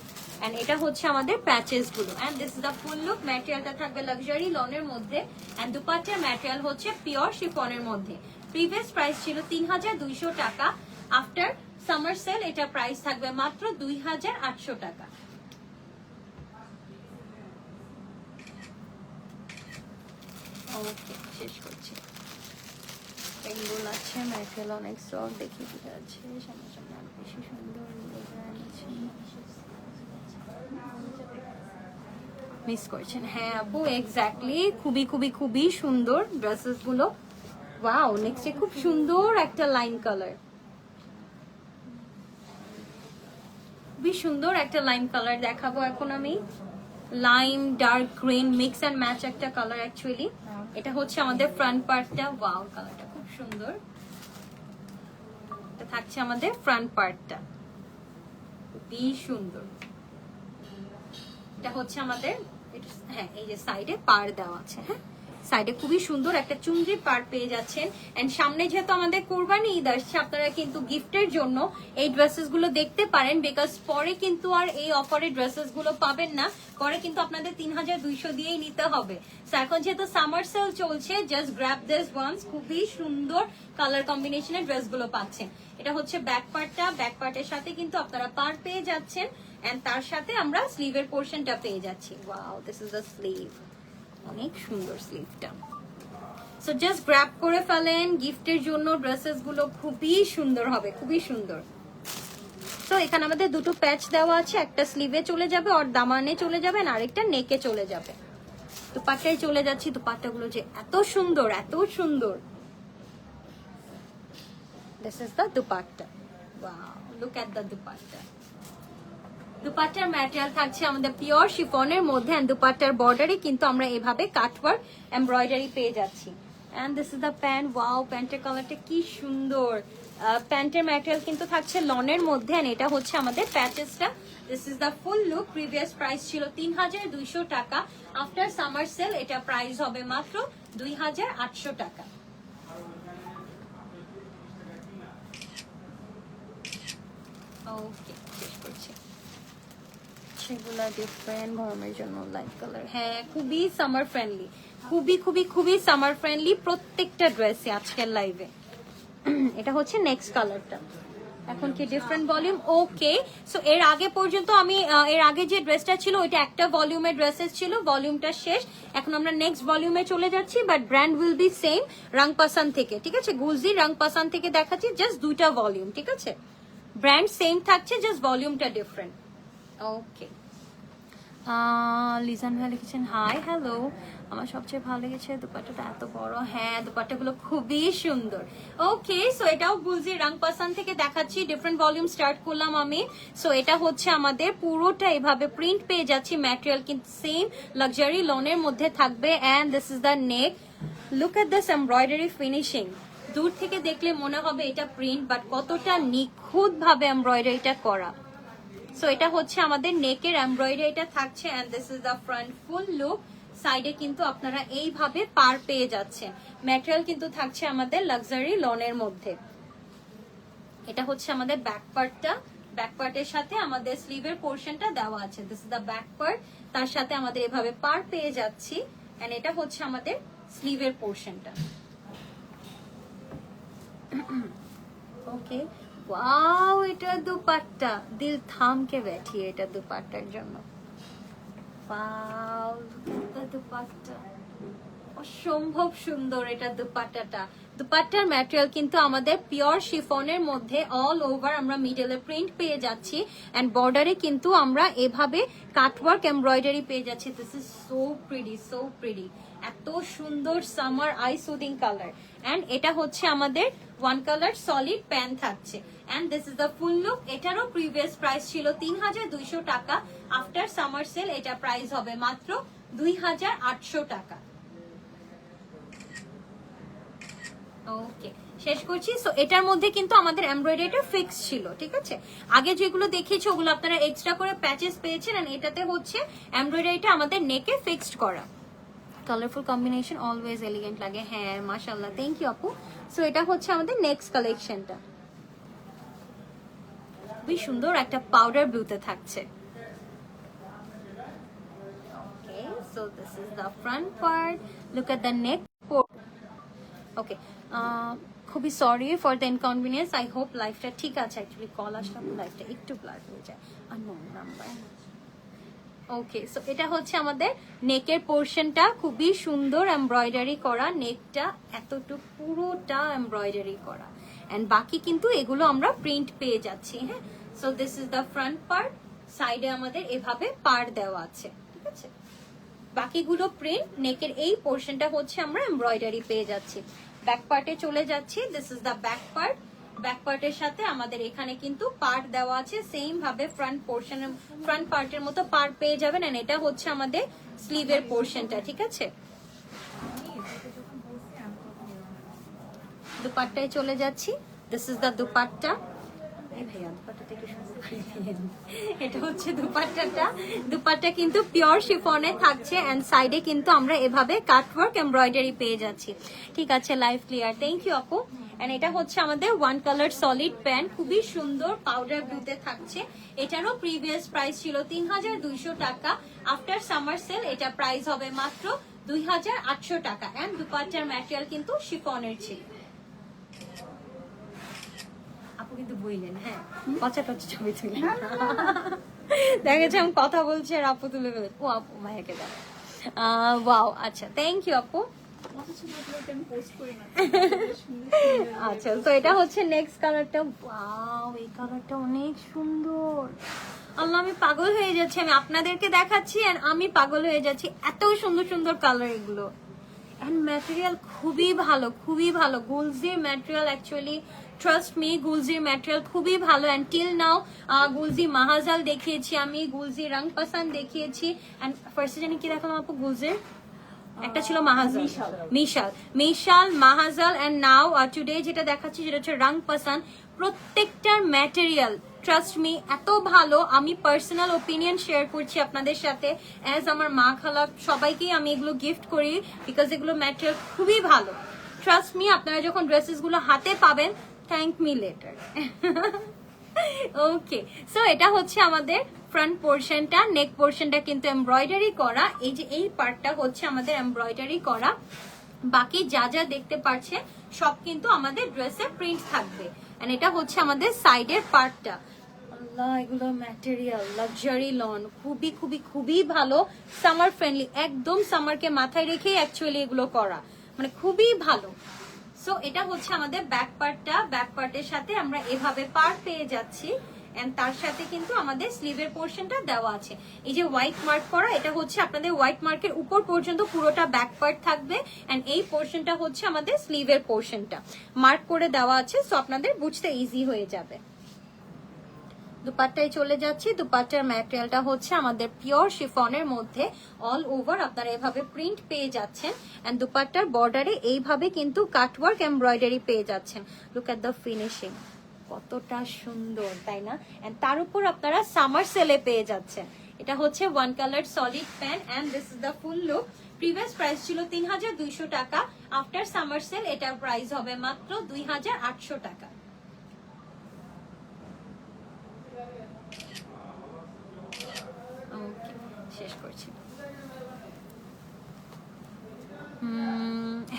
এন্ড এটা হচ্ছে আমাদের প্যাচেস গুলো। And this is the full look. ম্যাটেরিয়ালটা থাকবে লাক্সারি লনের মধ্যে এন্ড দুপাট্টার ম্যাটেরিয়াল হচ্ছে পিওর শিফনের মধ্যে। প্রিভিয়াস প্রাইস ছিল 3200 টাকা। আফটার সামার সেল এটা প্রাইস থাকবে মাত্র 2800 টাকা। ওকে, শেষ করছি। পেঙ্গুল আছে, ম্যাটেরিয়াল অনেক সফট, দেখিয়ে দিতে আছে। সামনে সামনে আরো বেশি সুন্দর ডিজাইন আছে। মিস করছেন? হ্যাঁ আপু, এক্স্যাক্টলি। খুবই খুবই খুবই সুন্দর ড্রেসেস গুলো। ওয়াও, নেক্সটে খুব সুন্দর একটা লাইন কালার। খুবই সুন্দর একটা লাইম কালার দেখাবো এখন আমি। Lime dark green mix and match একটা কালার অ্যাকচুয়ালি। এটা হচ্ছে আমাদের ফ্রন্ট পার্টটা। ওয়াও, কালারটা খুব সুন্দর। এটা থাকছে আমাদের ফ্রন্ট পার্টটা, খুবই সুন্দর। এটা হচ্ছে আমাদের, হ্যাঁ এই যে সাইডে পাড় দেওয়া আছে, হ্যাঁ সাইডে খুবই সুন্দর একটা চুনরি পাড় পেয়ে যাচ্ছেন। এন্ড সামনে যেহেতু আমাদের কোরবানি ঈদ আসছে, আপনারা কিন্তু গিফটের জন্য এই ড্রেসেস গুলো দেখতে পারেন, বিকজ পরে কিন্তু আর এই অফারের ড্রেসেস গুলো পাবেন না, পরে কিন্তু আপনাদের 3200 দিয়েই নিতে হবে। তো এখন যেহেতু সামার সেল চলছে, জাস্ট গ্র্যাব দিস ওয়ান্স, খুবই সুন্দর কালার কম্বিনেশনের ড্রেস গুলো পাচ্ছেন। এটা হচ্ছে ব্যাক পার্টটা, ব্যাক পার্টের সাথে কিন্তু আপনারা পাড় পেয়ে যাচ্ছেন, এন্ড তার সাথে আমরা স্লিভের পোর্শনটা পেয়ে যাচ্ছি। Wow, this is the sleeve, অনেক সুন্দর স্লিভটা। সো জাস্ট গ্র্যাব করে ফেলেন, গিফটের জন্য ড্রেসেস গুলো খুবই সুন্দর হবে, খুবই সুন্দর। তো এখানে আমাদের দুটো প্যাচ দেওয়া আছে, একটা স্লিভে চলে যাবে আর দামানে চলে যাবে, আর আরেকটা নেকে চলে যাবে। দুপাট্টায় চলে যাচ্ছি, দুপাট্টাগুলো যে এত সুন্দর, এত সুন্দর। This is the dupatta, wow look at the dupatta. দুপাট্টার ম্যাটেরিয়াল থাকছে আমাদের পিওর শিফনের মধ্যে, এন্ড দুপাট্টার বর্ডারে কিন্তু আমরা এভাবে কাটওয়ার্ক এমব্রয়ডারি পেয়ে যাচ্ছি। And this is the pant, wow প্যান্টের কালারটা কি সুন্দর। প্যান্টের ম্যাটেরিয়াল কিন্তু থাকছে লনের মধ্যে, এন্ড এটা হচ্ছে আমাদের প্যাচেসটা। This is the full look. Previous price ছিল 3200 টাকা, আফটার সামার সেল এটা প্রাইস হবে মাত্র 2800 টাকা। ওকে, শেষ করছি। সেগুলা ডিফারেন্ট গরমের জন্য লাইট কালার, হ্যাঁ খুবই সামার ফ্রেন্ডলি, খুবই খুবই খুবই সামার ফ্রেন্ডলি প্রত্যেকটা ড্রেসই আজকের লাইভে। এটা হচ্ছে নেক্সট কালারটা, এখন কি ডিফারেন্ট ভলিউম। ওকে, সো এর আগে পর্যন্ত আমি এর আগে যে ড্রেসটা ছিল ওইটা একটা ভলিউমের ড্রেসেস ছিল, ভলিউমটা শেষ, এখন আমরা নেক্সট ভলিউমে চলে যাচ্ছি, but brand will be same, রং পাসান থেকে, ঠিক আছে, গুলজি রং পাসান থেকে দেখাচ্ছি, জাস্ট দুইটা ভলিউম, ঠিক আছে, ব্র্যান্ড সেম থাকছে, জাস্ট ভলিউমটা ডিফারেন্ট। ওকে, লিজান ভাই লিখেছেন হাই হ্যালো, আমার সবচেয়ে ভালো লেগেছে দুপাট্টাটা এত বড়, হ্যাঁ দুপাট্টাগুলো খুবই সুন্দর। ওকে, সো এটাও বুঝি রং পাসান থেকে দেখাচ্ছি, ডিফারেন্ট ভলিউম স্টার্ট করলাম আমি। সো এটা হচ্ছে আমাদের পুরোটা এভাবে প্রিন্ট পেয়ে যাচ্ছি, ম্যাটেরিয়াল কিন্তু সেম লাক্সারি লনের মধ্যে থাকবে, and this is the neck. Look at this embroidery finishing, দূর থেকে দেখলে মনে হবে এটা প্রিন্ট, বাট কতটা নিখুঁত ভাবে এমব্রয়ডারিটা করা। সো এটা হচ্ছে আমাদের নেকের এমব্রয়ডারিটা থাকছে, and this is the front full look. সাইডে কিন্তু আপনারা এইভাবে পার পেয়ে যাচ্ছেন, ম্যাটেরিয়াল কিন্তু থাকছে আমাদের লাক্সারি লনের মধ্যে। এটা হচ্ছে আমাদের ব্যাক পার্টটা, ব্যাক পার্টের সাথে আমাদের স্লিভের পোর্শনটা দেওয়া আছে, this is the back part, তার সাথে আমাদের এভাবে পার পেয়ে যাচ্ছি, এন্ড এটা হচ্ছে আমাদের স্লিভের পোর্শনটা। ওকে, ওয়াও এটা দুপাট্টা, দিল থাম কে बैठी है এটা দুপাট্টার জন্য। ওয়াও এটা দুপাট্টা অসম্ভব সুন্দর, এটা দুপাট্টাটা। দুপাট্টার ম্যাটেরিয়াল কিন্তু আমাদের পিওর শিফনের মধ্যে, অল ওভার আমরা মিডলে প্রিন্ট পেয়ে যাচ্ছি, এন্ড বর্ডারে কিন্তু আমরা এভাবে কাটওয়ার্ক এমব্রয়ডারি পেয়ে যাচ্ছি। This is so pretty, so pretty, এত সুন্দর summer eye soothing colour. And এটা হচ্ছে আমাদের ওয়ান কালার সলিড প্যান থাকছে, and this is the full look. এটারও প্রিভিয়াস প্রাইস ছিল 3200 টাকা, আফটার সামার সেল এটা প্রাইস হবে মাত্র 2800 টাকা। ওকে, শেষ করছি। সো এটার মধ্যে কিন্তু আমাদের এমব্রয়ডারিটা ফিক্স ছিল, ঠিক আছে, আগে যেগুলো দেখিয়েছি ওগুলো আপনারা এক্সট্রা করে প্যাচেস পেয়েছেন, আর এটাতে হচ্ছে এমব্রয়ডারিটা আমাদের নেকে ফিক্সড করা। কালারফুল কম্বিনেশন অলওয়েজ এলিগেন্ট লাগে, হ্যাঁ মাশাআল্লাহ, থ্যাংক ইউ আপু। সো এটা হচ্ছে আমাদের নেক্সট কালেকশনটা, খুবই সুন্দর একটা পাউডার ব্লুতে থাকছে। Okay, so this is the front part, look at the neck. Okay, খুবই sorry for the inconvenience, I hope লাইফটা ঠিক আছে। অ্যাকচুয়ালি কল আসলে লাইফটা একটু ব্লার হয়ে যায়, আননোন নাম্বার। ওকে, সো এটা হচ্ছে আমাদের নেকের পোর্শনটা, খুবই সুন্দর এমব্রয়ডারি করা, নেকটা এতটুকু পুরোটা এমব্রয়ডারি করা, এন্ড বাকি কিন্তু এগুলো আমরা প্রিন্ট পেয়ে যাচ্ছি। হ্যাঁ, so this is the front part, সাইডে আমাদের এভাবে পার্ট দেওয়া আছে, ঠিক আছে, বাকিগুলো প্রিন্ট। নেকের এই পোর্শনটা হচ্ছে আমরা এমব্রয়ডারি পেয়ে যাচ্ছি। ব্যাক পার্টে চলে যাচ্ছি, this is the back part. Back পার্টের সাথে আমাদের এখানে কিন্তু পার্ট দেওয়া আছে, সেম ভাবে ফ্রন্ট পোর্শনের ফ্রন্ট পার্টের মতো পার্ট পেয়ে যাবেন, এন্ড এটা হচ্ছে আমাদের স্লিভের পোর্শনটা, ঠিক আছে। দুপাট্টায় চলে যাচ্ছি, দিস ইজ দ্য দুপাট্টা। এটা হচ্ছে দুপাট্টাটা। দুপাট্টা কিন্তু পিওর শিফনে থাকছে এন্ড সাইডে কিন্তু আমরা এভাবে কাটওয়ার্ক এমব্রয়ডারি পেয়ে যাচ্ছি। ঠিক আছে, লাইভ ক্লিয়ার, থ্যাংক ইউ আপু। এন্ড এটা হচ্ছে আমাদের ওয়ান কালার সলিড প্যান্ট, খুবই সুন্দর পাউডার ব্লুতে থাকছে। এটারও প্রিভিয়াস প্রাইস ছিল 3200 টাকা। আফটার সামার সেল এটা প্রাইস হবে মাত্র 2800 টাকা। এন্ড দুপাট্টার ম্যাটেরিয়াল কিন্তু শিফনের ছিল। আপু কিন্তু বইলেন, হ্যাঁ পচা টচা ছবি তুলে দেখেছি আমি কথা বলছি আর আপু তুলে ফেলে। ও আপু ভাইয়াকে দাও। ওয়াও, আচ্ছা থ্যাংক ইউ আপু। আচ্ছা, তো এটা হচ্ছে নেক্সট কালারটা। ওয়াও, এই কালারটা অনেক সুন্দর। আল্লাহ, আমি পাগল হয়ে যাচ্ছি। আমি আপনাদেরকে দেখাচ্ছি আর আমি পাগল হয়ে যাচ্ছি, এত সুন্দর সুন্দর কালার এগুলো। এন্ড ম্যাটেরিয়াল খুবই ভালো, খুবই ভালো। গুলজির ম্যাটেরিয়াল অ্যাকচুয়ালি ট্রাস্ট মি, গুলজির ম্যাটেরিয়াল খুবই ভালো। অ্যান্ড টিল নাও গুলজি মাহাজাল দেখিয়েছি আমি, গুলজি রং পাসান দেখিয়েছি। অ্যান্ড ফার্স্টে জানি কি দেখালাম আপু? গুলজির একটা ছিল মাহাজাল, মিশাল মাহাজাল। অ্যান্ড নাও টুডে যেটা দেখাচ্ছি যেটা হচ্ছে রং পাসান। প্রত্যেকটার ম্যাটেরিয়াল ট্রাস্ট মি এত ভালো। আমি পার্সোনাল ওপিনিয়ন শেয়ার করছি আপনাদের সাথে, অ্যাজ আমার মা খালা সবাইকেই আমি এগুলো গিফট করি, বিকজ এগুলো ম্যাটেরিয়াল খুবই ভালো। ট্রাস্ট মি, আপনারা যখন ড্রেসেস গুলো হাতে পাবেন, থ্যাংক মি লেটার। ওকে, সো এটা হচ্ছে আমাদের ফ্রন্ট পোর্শনটা। নেক পোর্শনটা কিন্তু এমব্রয়ডারি করা। এই যে এই পার্টটা হচ্ছে আমাদের এমব্রয়ডারি করা। বাকি যা যা দেখতে পাচ্ছে সব কিন্তু আমাদের ড্রেসে প্রিন্ট থাকবে। এন্ড এটা হচ্ছে আমাদের সাইডের পার্টটা। আল্লাহ, এগুলো ম্যাটেরিয়াল লাক্সারি লন, খুবই খুবই খুবই ভালো, সামার ফ্রেন্ডলি। একদম সামারকে মাথায় রেখেই অ্যাকচুয়ালি এগুলো করা, মানে খুবই ভালো। সো এটা হচ্ছে আমাদের ব্যাক পার্টটা। ব্যাক পার্টের সাথে আমরা এভাবে পার্ট পেয়ে যাচ্ছি। এন্ড তার সাথে কিন্তু আমাদের স্লিভের পোর্শনটা দেওয়া আছে। এই যে হোয়াইট মার্ক করা, এটা হচ্ছে আপনাদের হোয়াইট মার্কের উপর পর্যন্ত পুরোটা ব্যাক পার্ট থাকবে। এন্ড এই পোর্শনটা হচ্ছে আমাদের স্লিভের পোর্শনটা মার্ক করে দেওয়া আছে, সো আপনাদের বুঝতে ইজি হয়ে যাবে। দুপাট্টায় চলে যাচ্ছি। দুপাট্টার ম্যাটেরিয়ালটা হচ্ছে আমাদের পিওর শিফনের মধ্যে অল ওভার আপনারা এভাবে প্রিন্ট পেয়ে যাচ্ছেন। এন্ড দুপাট্টার বর্ডারে এইভাবে কিন্তু কাটওয়ার্ক এমব্রয়ডারি পেয়ে যাচ্ছেন। লুক এট দ্য ফিনিশিং, কতটা সুন্দর, তাই না? এন্ড তার উপর আপনারা সামার সেলে পেয়ে যাচ্ছেন। এটা হচ্ছে one colour solid pant and this is the full look. Previous price ছিল 3200 টাকা। আফটার সামার সেল এটার প্রাইস হবে মাত্র 2800 টাকা। শেষ করছি।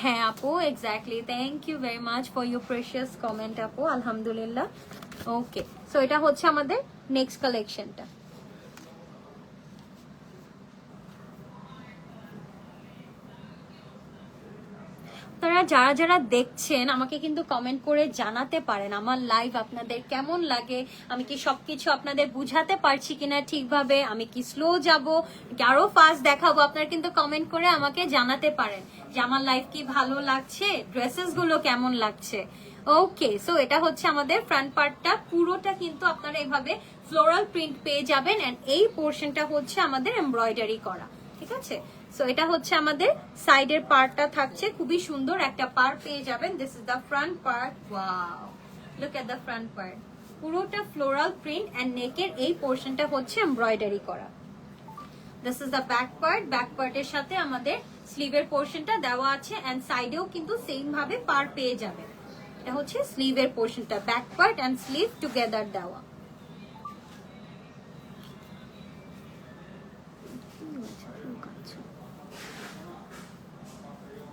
হ্যাঁ আপু, exactly, thank you very much for your precious comment আপু, আলহামদুলিল্লাহ। ওকে, সো এটা হচ্ছে আমাদের নেক্সট কালেকশনটা। আপনারা যারা যারা দেখছেন আমাকে কিন্তু কমেন্ট করে জানাতে পারেন আমার লাইভ আপনাদের কেমন লাগে, আমি কি সবকিছু আপনাদের বুঝাতে পারছি কিনা ঠিকভাবে, আমি কি স্লো যাব, আরো ফাস্ট দেখাবো। আপনারা কিন্তু কমেন্ট করে আমাকে জানাতে পারেন যে আমার লাইভ কি ভালো লাগছে, ড্রেসেস গুলো কেমন লাগছে। ওকে, সো এটা হচ্ছে আমাদের ফ্রন্ট পার্টটা, পুরোটা কিন্তু আপনারা এভাবে ফ্লোরাল প্রিন্ট পেয়ে যাবেন। এন্ড এই পোর্শনটা হচ্ছে আমাদের এমব্রয়ডারি করা, ঠিক আছে? সো এটা হচ্ছে আমাদের সাইডের পার্টটা থাকছে, খুবই সুন্দর একটা পার্ট পেয়ে যাবেন। This is the front part. Wow, look at the front part, পুরোটা ফ্লোরাল প্রিন্ট এন্ড নেকের এই পোর্শনটা হচ্ছে এমব্রয়ডারি করা। This is the back part. Back পার্টের সাথে আমাদের স্লিভের পোর্শনটা দেওয়া আছে এন্ড সাইডেও কিন্তু সেম ভাবে পার্ট পেয়ে যাবেন। এটা হচ্ছে স্লিভের পোর্শনটা, back part and sleeve together দেওয়া।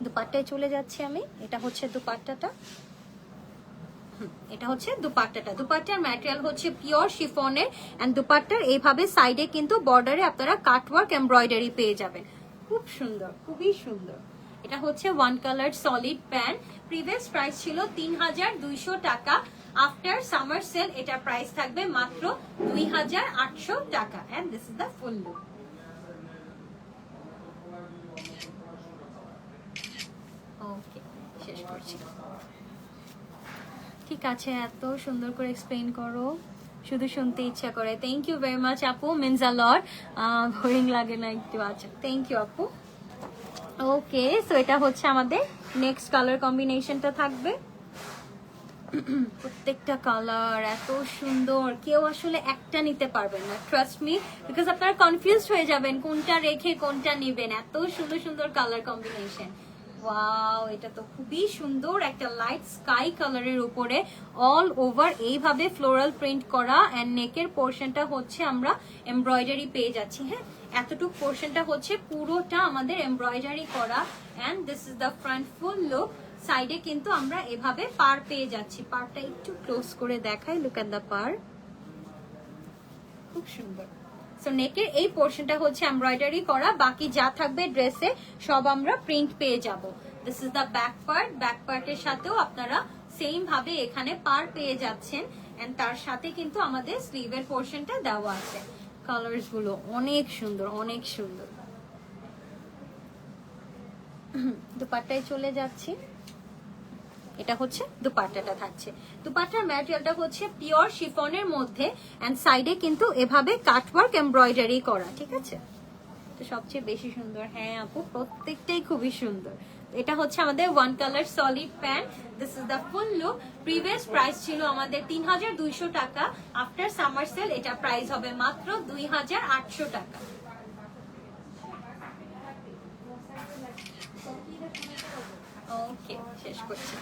দুপাট্টায় চলে যাচ্ছি আমি। এটা হচ্ছে দুপাট্টাটা, এটা হচ্ছে দুপাট্টাটা। দুপাট্টার ম্যাটেরিয়াল হচ্ছে পিওর শিফনের এন্ড দুপাট্টার এইভাবে সাইডে কিন্তু বর্ডারে আপনারা কাটওয়ার্ক এমব্রয়ডারি পেয়ে যাবেন। খুব সুন্দর, খুবই সুন্দর। এটা হচ্ছে one colour solid pant. Previous price ছিল 3200 টাকা। আফটার সামার সেল এটা প্রাইস থাকবে মাত্র 2800 টাকা। And this is the full look. Okay, শেষ করছি। ঠিক আছে, এত সুন্দর করে এক্সপ্লেইন করো, শুধু শুনতে ইচ্ছা করে। থ্যাংক ইউ ভেরি মাচ আপু, মিনস আ লট। বোরিং লাগে না একটু? আচ্ছা, থ্যাংক ইউ আপু। ওকে, সো এটা হচ্ছে আমাদের নেক্সট কালার কম্বিনেশনটা থাকবে। প্রত্যেকটা কালার এত সুন্দর, কেউ আসলে একটা নিতে পারবেন না, ট্রাস্ট মি, বিকজ আপনারা কনফিউজড হয়ে যাবেন কোনটা রেখে কোনটা নেবেন, এত সুন্দর সুন্দর কালার কম্বিনেশন। ওয়াও, এটা তো খুবই সুন্দর, একটা লাইট স্কাই কালারের উপরে অল ওভার এইভাবে ফ্লোরাল প্রিন্ট করা, এন্ড নেকের পোর্শনটা হচ্ছে আমরা এমব্রয়ডারি পেয়ে যাচ্ছি। হ্যাঁ, এতটুকু পোর্শনটা হচ্ছে পুরোটা আমাদের এমব্রয়ডারি করা, and this is the front full look. সাইডে কিন্তু আমরা এভাবে পার পেয়ে যাচ্ছি। পারটা একটু ক্লোজ করে দেখাই, লুক এট দ্য পার, খুব সুন্দর। সো নেকের এই পোর্শনটা হচ্ছে এমব্রয়ডারি করা, বাকি যা থাকবে ড্রেসে সব আমরা প্রিন্ট পেয়ে যাব। This is the back part, back পার্টের সাথেও আপনারা সেম ভাবে এখানে পার পেয়ে যাচ্ছেন, এন্ড তার সাথে কিন্তু আমাদের স্লিভের পোর্শনটা দেওয়া আছে। কালার্স গুলো অনেক সুন্দর, অনেক সুন্দর। দুপাট্টায় চলে যাচ্ছি, এটা হচ্ছে দুপাট্টাটা থাকছে। দুপাট্টার ম্যাটেরিয়ালটা হচ্ছে পিওর শিফনের মধ্যে, এন্ড সাইডে কিন্তু এভাবে কাটওয়ার্ক এমব্রয়ডারি করা, ঠিক আছে? তো সবচেয়ে বেশি সুন্দর। হ্যাঁ আপু, প্রত্যেকটাই খুবই সুন্দর। এটা হচ্ছে আমাদের one colour solid pant. This is the full look. Previous price ছিল আমাদের 3200 টাকা, আফটার সামার সেল এটা প্রাইস হবে মাত্র 2800 টাকা। ওকে, শেষ করছি।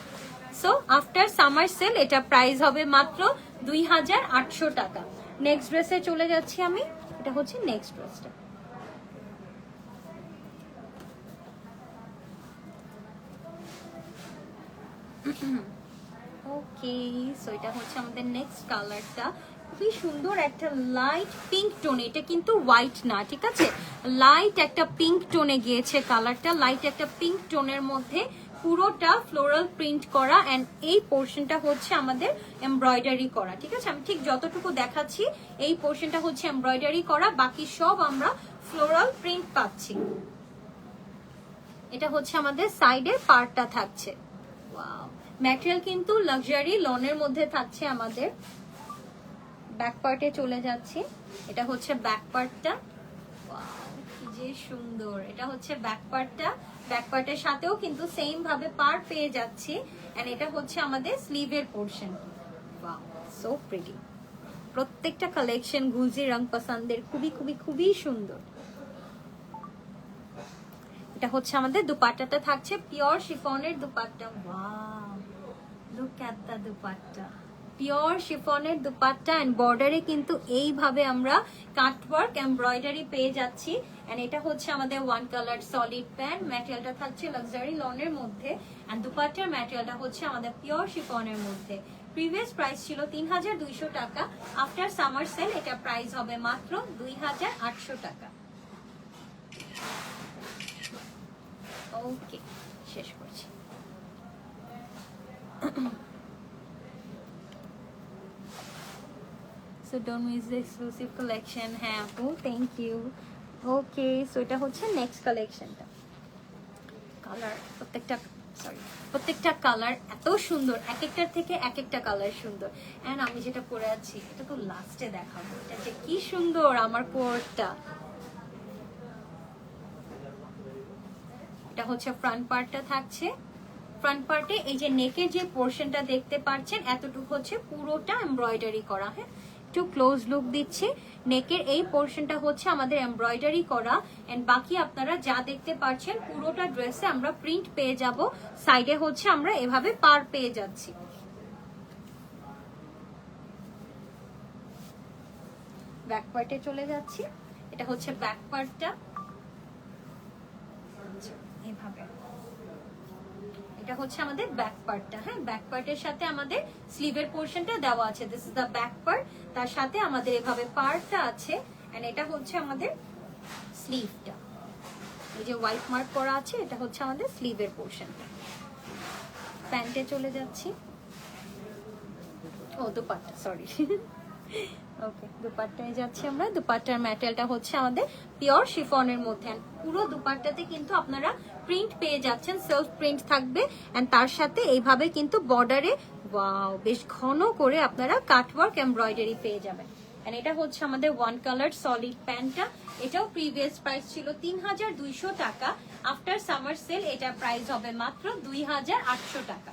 সো আফটার সামার সেল এটা প্রাইস হবে মাত্র 2800 টাকা। নেক্সট ড্রেসে চলে যাচ্ছি আমি, এটা হচ্ছে নেক্সট ড্রেসটা। ওকে, সো এটা হচ্ছে আমাদের নেক্সট কালারটা, খুবই সুন্দর একটা লাইট পিঙ্ক টোন। এটা কিন্তু হোয়াইট না, ঠিক আছে, লাইট একটা পিঙ্ক টোনে গিয়েছে কালারটা, লাইট একটা পিঙ্ক টোনের মধ্যে পুরোটা ফ্লোরাল প্রিন্ট করা, এন্ড এই পোর্শনটা হচ্ছে আমাদের এমব্রয়ডারি করা, ঠিক আছে? আমি ঠিক যতটুকু দেখাচ্ছি এই পোর্শনটা হচ্ছে এমব্রয়ডারি করা, বাকি সব আমরা ফ্লোরাল প্রিন্ট পাচ্ছি। এটা হচ্ছে আমাদের সাইডের পার্টটা থাকছে। ওয়াও, ম্যাটেরিয়াল কিন্তু লাক্সারি লনের মধ্যে থাকছে আমাদের। ব্যাক পার্টে চলে যাচ্ছি, এটা হচ্ছে ব্যাক পার্টটা। ওয়াও, কি যে সুন্দর, এটা হচ্ছে ব্যাক পার্টটা। ব্যাক পার্টের সাথেও কিন্তু সেম ভাবে পার পেয়ে যাচ্ছি, এন্ড এটা হচ্ছে আমাদের স্লিভের পোর্শন। Wow, so pretty. প্রত্যেকটা কালেকশন গুলজি রং পছন্দের, খুবই খুবই খুবই সুন্দর। এটা হচ্ছে আমাদের দুপাট্টাটা থাকছে পিওর শিফনের dupatta. Wow, look at the dupatta, pure শিফনের দুপাট্টা, এন্ড বর্ডারে কিন্তু এইভাবে আমরা কাটওয়ার্ক এমব্রয়ডারি পেয়ে যাচ্ছি, এন্ড এটা হচ্ছে আমাদের ওয়ান কালার সলিড প্যান্ট। ম্যাটেরিয়ালটা থাকছে লাক্সারি লনের মধ্যে, এন্ড দুপাট্টার ম্যাটেরিয়ালটা হচ্ছে আমাদের পিওর শিফনের মধ্যে। প্রিভিয়াস প্রাইস ছিল 3200 টাকা, আফটার সামার সেল এটা প্রাইস হবে মাত্র 2800 টাকা। ওকে, শেষ করছি। So don't miss the exclusive collection. হ্যাঁ আপু, থ্যাংক ইউ। ওকে, সো এটা হচ্ছে নেক্সট কালেকশনটা। কালার প্রত্যেকটা কালার এত সুন্দর, এক একটার থেকে এক একটা কালার সুন্দর। এন্ড আমি যেটা পরে আছি এটা তো লাস্টে দেখাবো, এটা যে কি সুন্দর আমার কোটটা। এটা হচ্ছে ফ্রন্ট পার্টটা থাকছে। ফ্রন্ট পার্টে এই যে নেকের যে পোর্শনটা দেখতে পাচ্ছেন এতটুকু হচ্ছে পুরোটা এমব্রয়ডারি করা। হ্যাঁ, একটু ক্লোজ লুক দিচ্ছি। নেকের এই পোর্শনটা হচ্ছে আমাদের এমব্রয়ডারি করা, এন্ড বাকি আপনারা যা দেখতে পাচ্ছেন পুরোটা ড্রেসে আমরা প্রিন্ট পেয়ে যাব। সাইডে হচ্ছে আমরা এভাবে পার পেয়ে যাচ্ছি। ব্যাক পার্টে চলে যাচ্ছি, এটা হচ্ছে ব্যাক পার্টটা, এভাবে এটা হচ্ছে আমাদের ব্যাক পার্টটা। হ্যাঁ, ব্যাক পার্টের সাথে আমাদের স্লিভের পোর্শনটা দেওয়া আছে। This is the back part, তার সাথে আমাদের এভাবে পার্টটা আছে, এন্ড এটা হচ্ছে আমাদের স্লিভটা। এই যে হোয়াইট মার্ক করা আছে এটা হচ্ছে আমাদের স্লিভের পোর্শনটা। প্যান্টে চলে যাচ্ছি, ও দুপাট্টা, সরি। ওকে, দুপাট্টায় যাচ্ছি আমরা। দুপাট্টার ম্যাটেরিয়ালটা হচ্ছে আমাদের পিওর শিফনের মধ্যে, পুরো দুপাট্টাতে কিন্তু আপনারা প্রিন্ট পেয়ে যাচ্ছেন, সেলফ প্রিন্ট থাকবে, এন্ড তার সাথে এইভাবে কিন্তু বর্ডারে ওয়াও বেশ ঘন করে আপনারা কাটওয়ার্ক এমব্রয়ডারি পেয়ে যাবেন। এন্ড এটা হচ্ছে আমাদের ওয়ান কালার সলিড প্যান্টটা। এটাও প্রিভিয়াস প্রাইস ছিল 3200 টাকা, আফটার সামার সেল এটা প্রাইস হবে মাত্র 2800 টাকা।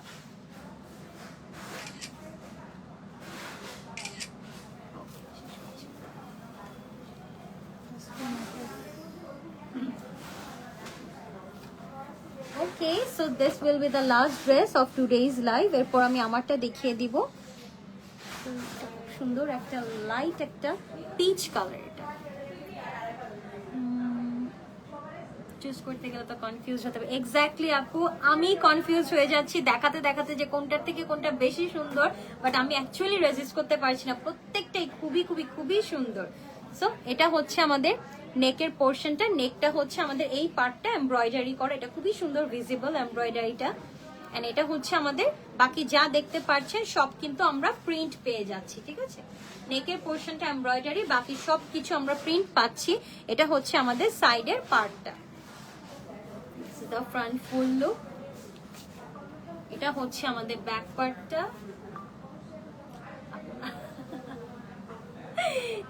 So this will be the last dress of today's live. এরপর আমি আমারটা দেখিয়ে দিব। সুন্দর একটা লাইট একটা পিচ কালার, এটা চুজ করতে গেলে তো কনফিউজ হতে হবে। এক্স্যাক্টলি আপু, আমি কনফিউজ হয়ে যাচ্ছি দেখাতে দেখাতে যে কোনটার থেকে কোনটা বেশি সুন্দর, বাট আমি অ্যাকচুয়ালি রেজিস্ট করতে পারছি না, প্রত্যেকটাই খুবই খুবই খুবই সুন্দর। সো এটা হচ্ছে আমাদের নেকের পোর্শনটা, নেকটা হচ্ছে আমাদের এই পার্টটা এমব্রয়ডারি করা, এটা খুবই সুন্দর ভিজিবল এমব্রয়ডারিটা। এন্ড এটা হচ্ছে আমাদের বাকি যা দেখতে পাচ্ছেন সব কিন্তু আমরা প্রিন্ট পেয়ে যাচ্ছি, ঠিক আছে। নেকের পোর্শনটা এমব্রয়ডারি, বাকি সব কিছু আমরা প্রিন্ট পাচ্ছি। এটা হচ্ছে আমাদের সাইডের পার্টটা, the front full look। এটা হচ্ছে আমাদের ব্যাক পার্টটা,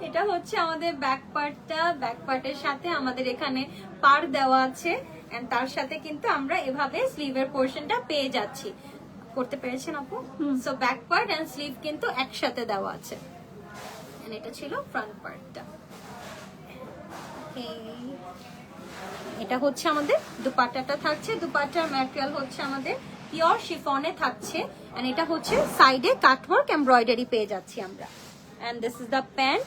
এটা হচ্ছে আমাদের ব্যাক পার্টটা। ব্যাক পার্টের সাথে আমাদের এখানে পার দেওয়া আছে, এন্ড তার সাথে কিন্তু আমরা এভাবে স্লিভের পোর্শনটা পেয়ে যাচ্ছি। করতে পেরেছেন আপু? So back part and sleeve কিন্তু একসাথে দেওয়া আছে। এন্ড এটা ছিল ফ্রন্ট পার্টটা। এটা হচ্ছে আমাদের দুপাট্টাটা থাকছে, দুপাট্টার ম্যাটেরিয়াল হচ্ছে আমাদের পিওর শিফনে থাকছে, এন্ড এটা হচ্ছে সাইডে কাটওয়ার্ক এমব্রয়ডারি পেয়ে যাচ্ছি আমরা। And this is the pant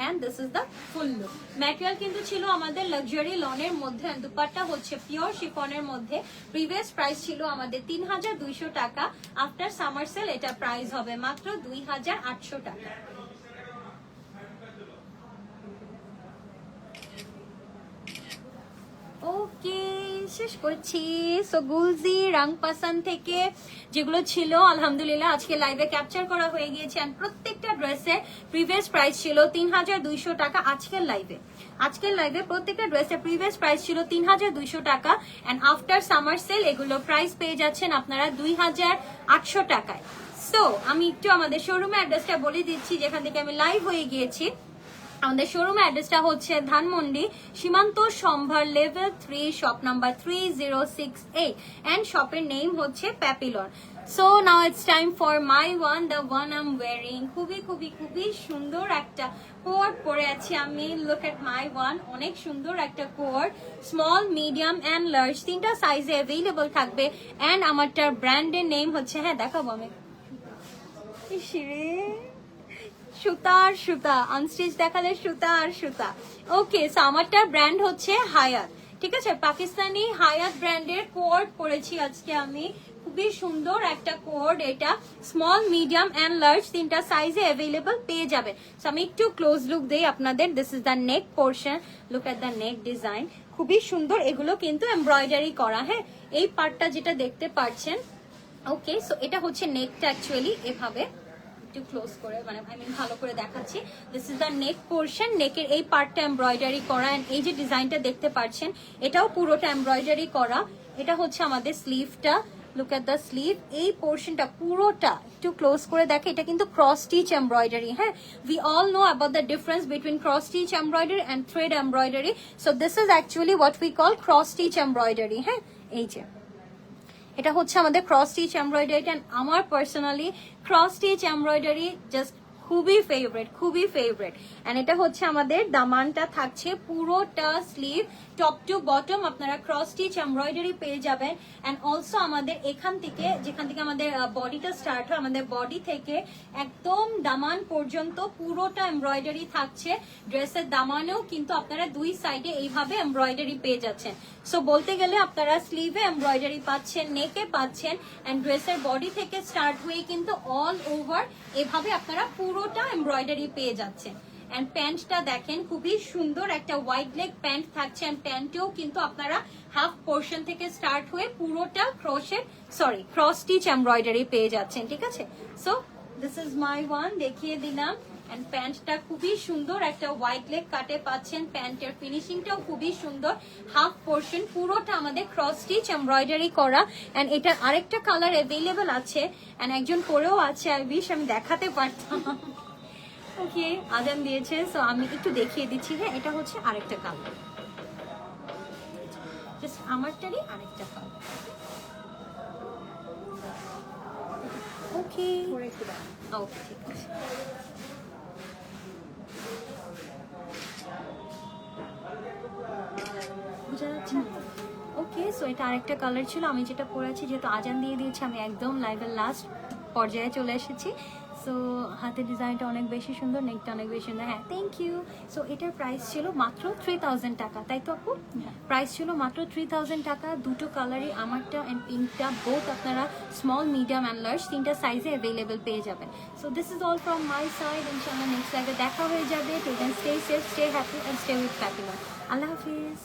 and this is the full look. Material কিন্তু ছিল আমাদের লাক্সারি লনের মধ্যে, এন্ড দুপাট্টা হচ্ছে পিওর শিফনের মধ্যে। প্রিভিয়াস প্রাইস ছিল আমাদের 3200 টাকা, আফটার সামার সেল এটা প্রাইস হবে মাত্র 2800 টাকা। ওকে, শেষ করছি। সো গুলজি রাংপাসান থেকে যেগুলো ছিল আলহামদুলিল্লাহ আজকে লাইভে ক্যাপচার করা হয়ে গিয়েছে, এন্ড প্রত্যেকটা ড্রেসের প্রিভিয়াস প্রাইস ছিল 3200 টাকা। আজকের লাইভে প্রত্যেকটা ড্রেসের প্রিভিয়াস প্রাইস ছিল 3200 টাকা, এন্ড আফটার সামার সেল এগুলো প্রাইস পেয়ে যাচ্ছেন আপনারা 2800 টাকায়। সো আমি একটু আমাদের শোরুমের অ্যাড্রেসটা বলে দিচ্ছি যেখান থেকে আমি লাইভ হয়ে গিয়েছি। আমাদের শোরুম অ্যাড্রেসটা হচ্ছে ধানমন্ডি সীমান্ত সম্ভার লেভেল 3, শপ নাম্বার 3068, এন্ড শপের নেম হচ্ছে Papillon. So now it's time for my one, the one I am wiring. খুবই খুবই খুবই সুন্দর একটা কোট পরে আছি আমি। লুক এট মাই ওয়ান, অনেক সুন্দর একটা coat, small, medium and large তিনটা সাইজে অ্যাভেলেবল থাকবে। এন্ড আমারটার ব্র্যান্ডের নেম হচ্ছে, হ্যাঁ দেখাবো আমি, সুতা আর সুতা, আনস্টিচ দেখালে সুতা আর সুতা। ওকে, সো আমারটার ব্র্যান্ড হচ্ছে হায়াত, ঠিক আছে, পাকিস্তানি হায়াত ব্র্যান্ডের কোট পরেছি আজকে আমি। খুবই সুন্দর একটা কোড, এটা স্মল, মিডিয়াম এন্ড লার্জ তিনটা সাইজে অ্যাভেলেবল পেয়ে যাবেন। সো আমি একটু ক্লোজ লুক দেই আপনাদের। This is the neck portion, look at the neck design, খুবই সুন্দর। এগুলো কিন্তু এমব্রয়ডারি করা, হ্যাঁ, এই পার্টটা যেটা দেখতে পাচ্ছেন। ওকে, সো এটা হচ্ছে নেকটা অ্যাকচুয়ালি এভাবে একটু ক্লোজ করে, মানে আই মিন ভালো করে দেখাচ্ছি। This is the neck portion, নেকের এই পার্টটা এমব্রয়ডারি করা, এন্ড এই যে ডিজাইনটা দেখতে পাচ্ছেন এটাও পুরোটা এমব্রয়ডারি করা। এটা হচ্ছে আমাদের স্লিভটা, লুক এট দ্য স্লিভ, এই পোর্শনটা পুরোটা একটু ক্লোজ করে দেখে, এটা কিন্তু ক্রস স্টিচ এমব্রয়ডারি। হ্যাঁ, we all know about the difference between cross stitch embroidery and thread embroidery. So this is actually what we call cross stitch embroidery. হ্যাঁ, এই যে এটা হচ্ছে আমাদের ক্রস স্টিচ এমব্রয়ডারি, এন্ড আমার personally cross stitch embroidery just খুবই favourite. And এটা হচ্ছে আমাদের দামানটা থাকছে পুরোটা স্লিভ টপ টু বটম আপনারা ক্রস স্টিচ এমব্রয়ডারি পেয়ে যাবেন। এন্ড অলসো আমাদের এখান থেকে, যেখান থেকে আমাদের বডিটা স্টার্ট হয়, আমাদের বডি থেকে একদম দামান পর্যন্ত পুরোটা এমব্রয়ডারি থাকছে। ড্রেসের দামানেও কিন্তু আপনারা দুই সাইডে এইভাবে এমব্রয়ডারি পেয়ে যাচ্ছেন। সো বলতে গেলে আপনারা স্লিভে এমব্রয়ডারি পাচ্ছেন, নেকে পাচ্ছেন, এন্ড ড্রেসের বডি থেকে স্টার্ট হয়ে কিন্তু অল ওভার এভাবে আপনারা পুরোটা এমব্রয়ডারি পেয়ে যাচ্ছেন। এন্ড প্যান্টটা দেখেন, খুবই সুন্দর একটা হোয়াইট লেগ প্যান্ট থাকছে, এন্ড প্যান্টেও কিন্তু আপনারা হাফ পোর্শন থেকে স্টার্ট হয়ে পুরোটা ক্রস স্টিচ এমব্রয়ডারি পেয়ে যাচ্ছেন, ঠিক আছে। So this is my one, দেখিয়ে দিলাম। এন্ড প্যান্টটা খুবই সুন্দর একটা হোয়াইট লেগ কাটে পাচ্ছেন, প্যান্টের ফিনিশিংটাও খুবই সুন্দর, হাফ পোর্শন পুরোটা আমাদের ক্রস স্টিচ এমব্রয়ডারি করা। এন্ড এটার আরেকটা কালার অ্যাভেলেবল আছে, এন্ড একজন পরেও আছে, আই উইশ আমি দেখাতে পারতাম। ওকে, আজান দিয়েছে, সো আমি একটু দেখিয়ে দিচ্ছি। হ্যাঁ, এটা হচ্ছে আরেকটা কালার, জাস্ট আমারটারই আরেকটা কালার। ওকে, ওকে, ঠিক আছে। বোঝা যাচ্ছে? ওকে, সো এটা আরেকটা কালার ছিল, আমি যেটা পরেছি যেহেতু আজান দিয়ে দিয়েছি আমি একদম লাইভের লাস্ট পর্যায়ে চলে এসেছি। সো হাতের ডিজাইনটা অনেক বেশি সুন্দর, নেকটা অনেক বেশি সুন্দর। হ্যাঁ, থ্যাংক ইউ। সো এটার প্রাইস ছিল মাত্র 3000 টাকা, তাই তো আপু? প্রাইস ছিল মাত্র 3000 টাকা। দুটো কালারই, আমারটা অ্যান্ড পিঙ্কটা, বোথ আপনারা স্মল, মিডিয়াম অ্যান্ড লার্জ তিনটা সাইজে অ্যাভেলেবেল পেয়ে যাবেন। So this is all from my side. ইনশাআল্লাহ নেক্সট লাইভে দেখা হয়ে যাবে। Till then stay safe, stay happy and stay with Fatima. আল্লাহ হাফিজ।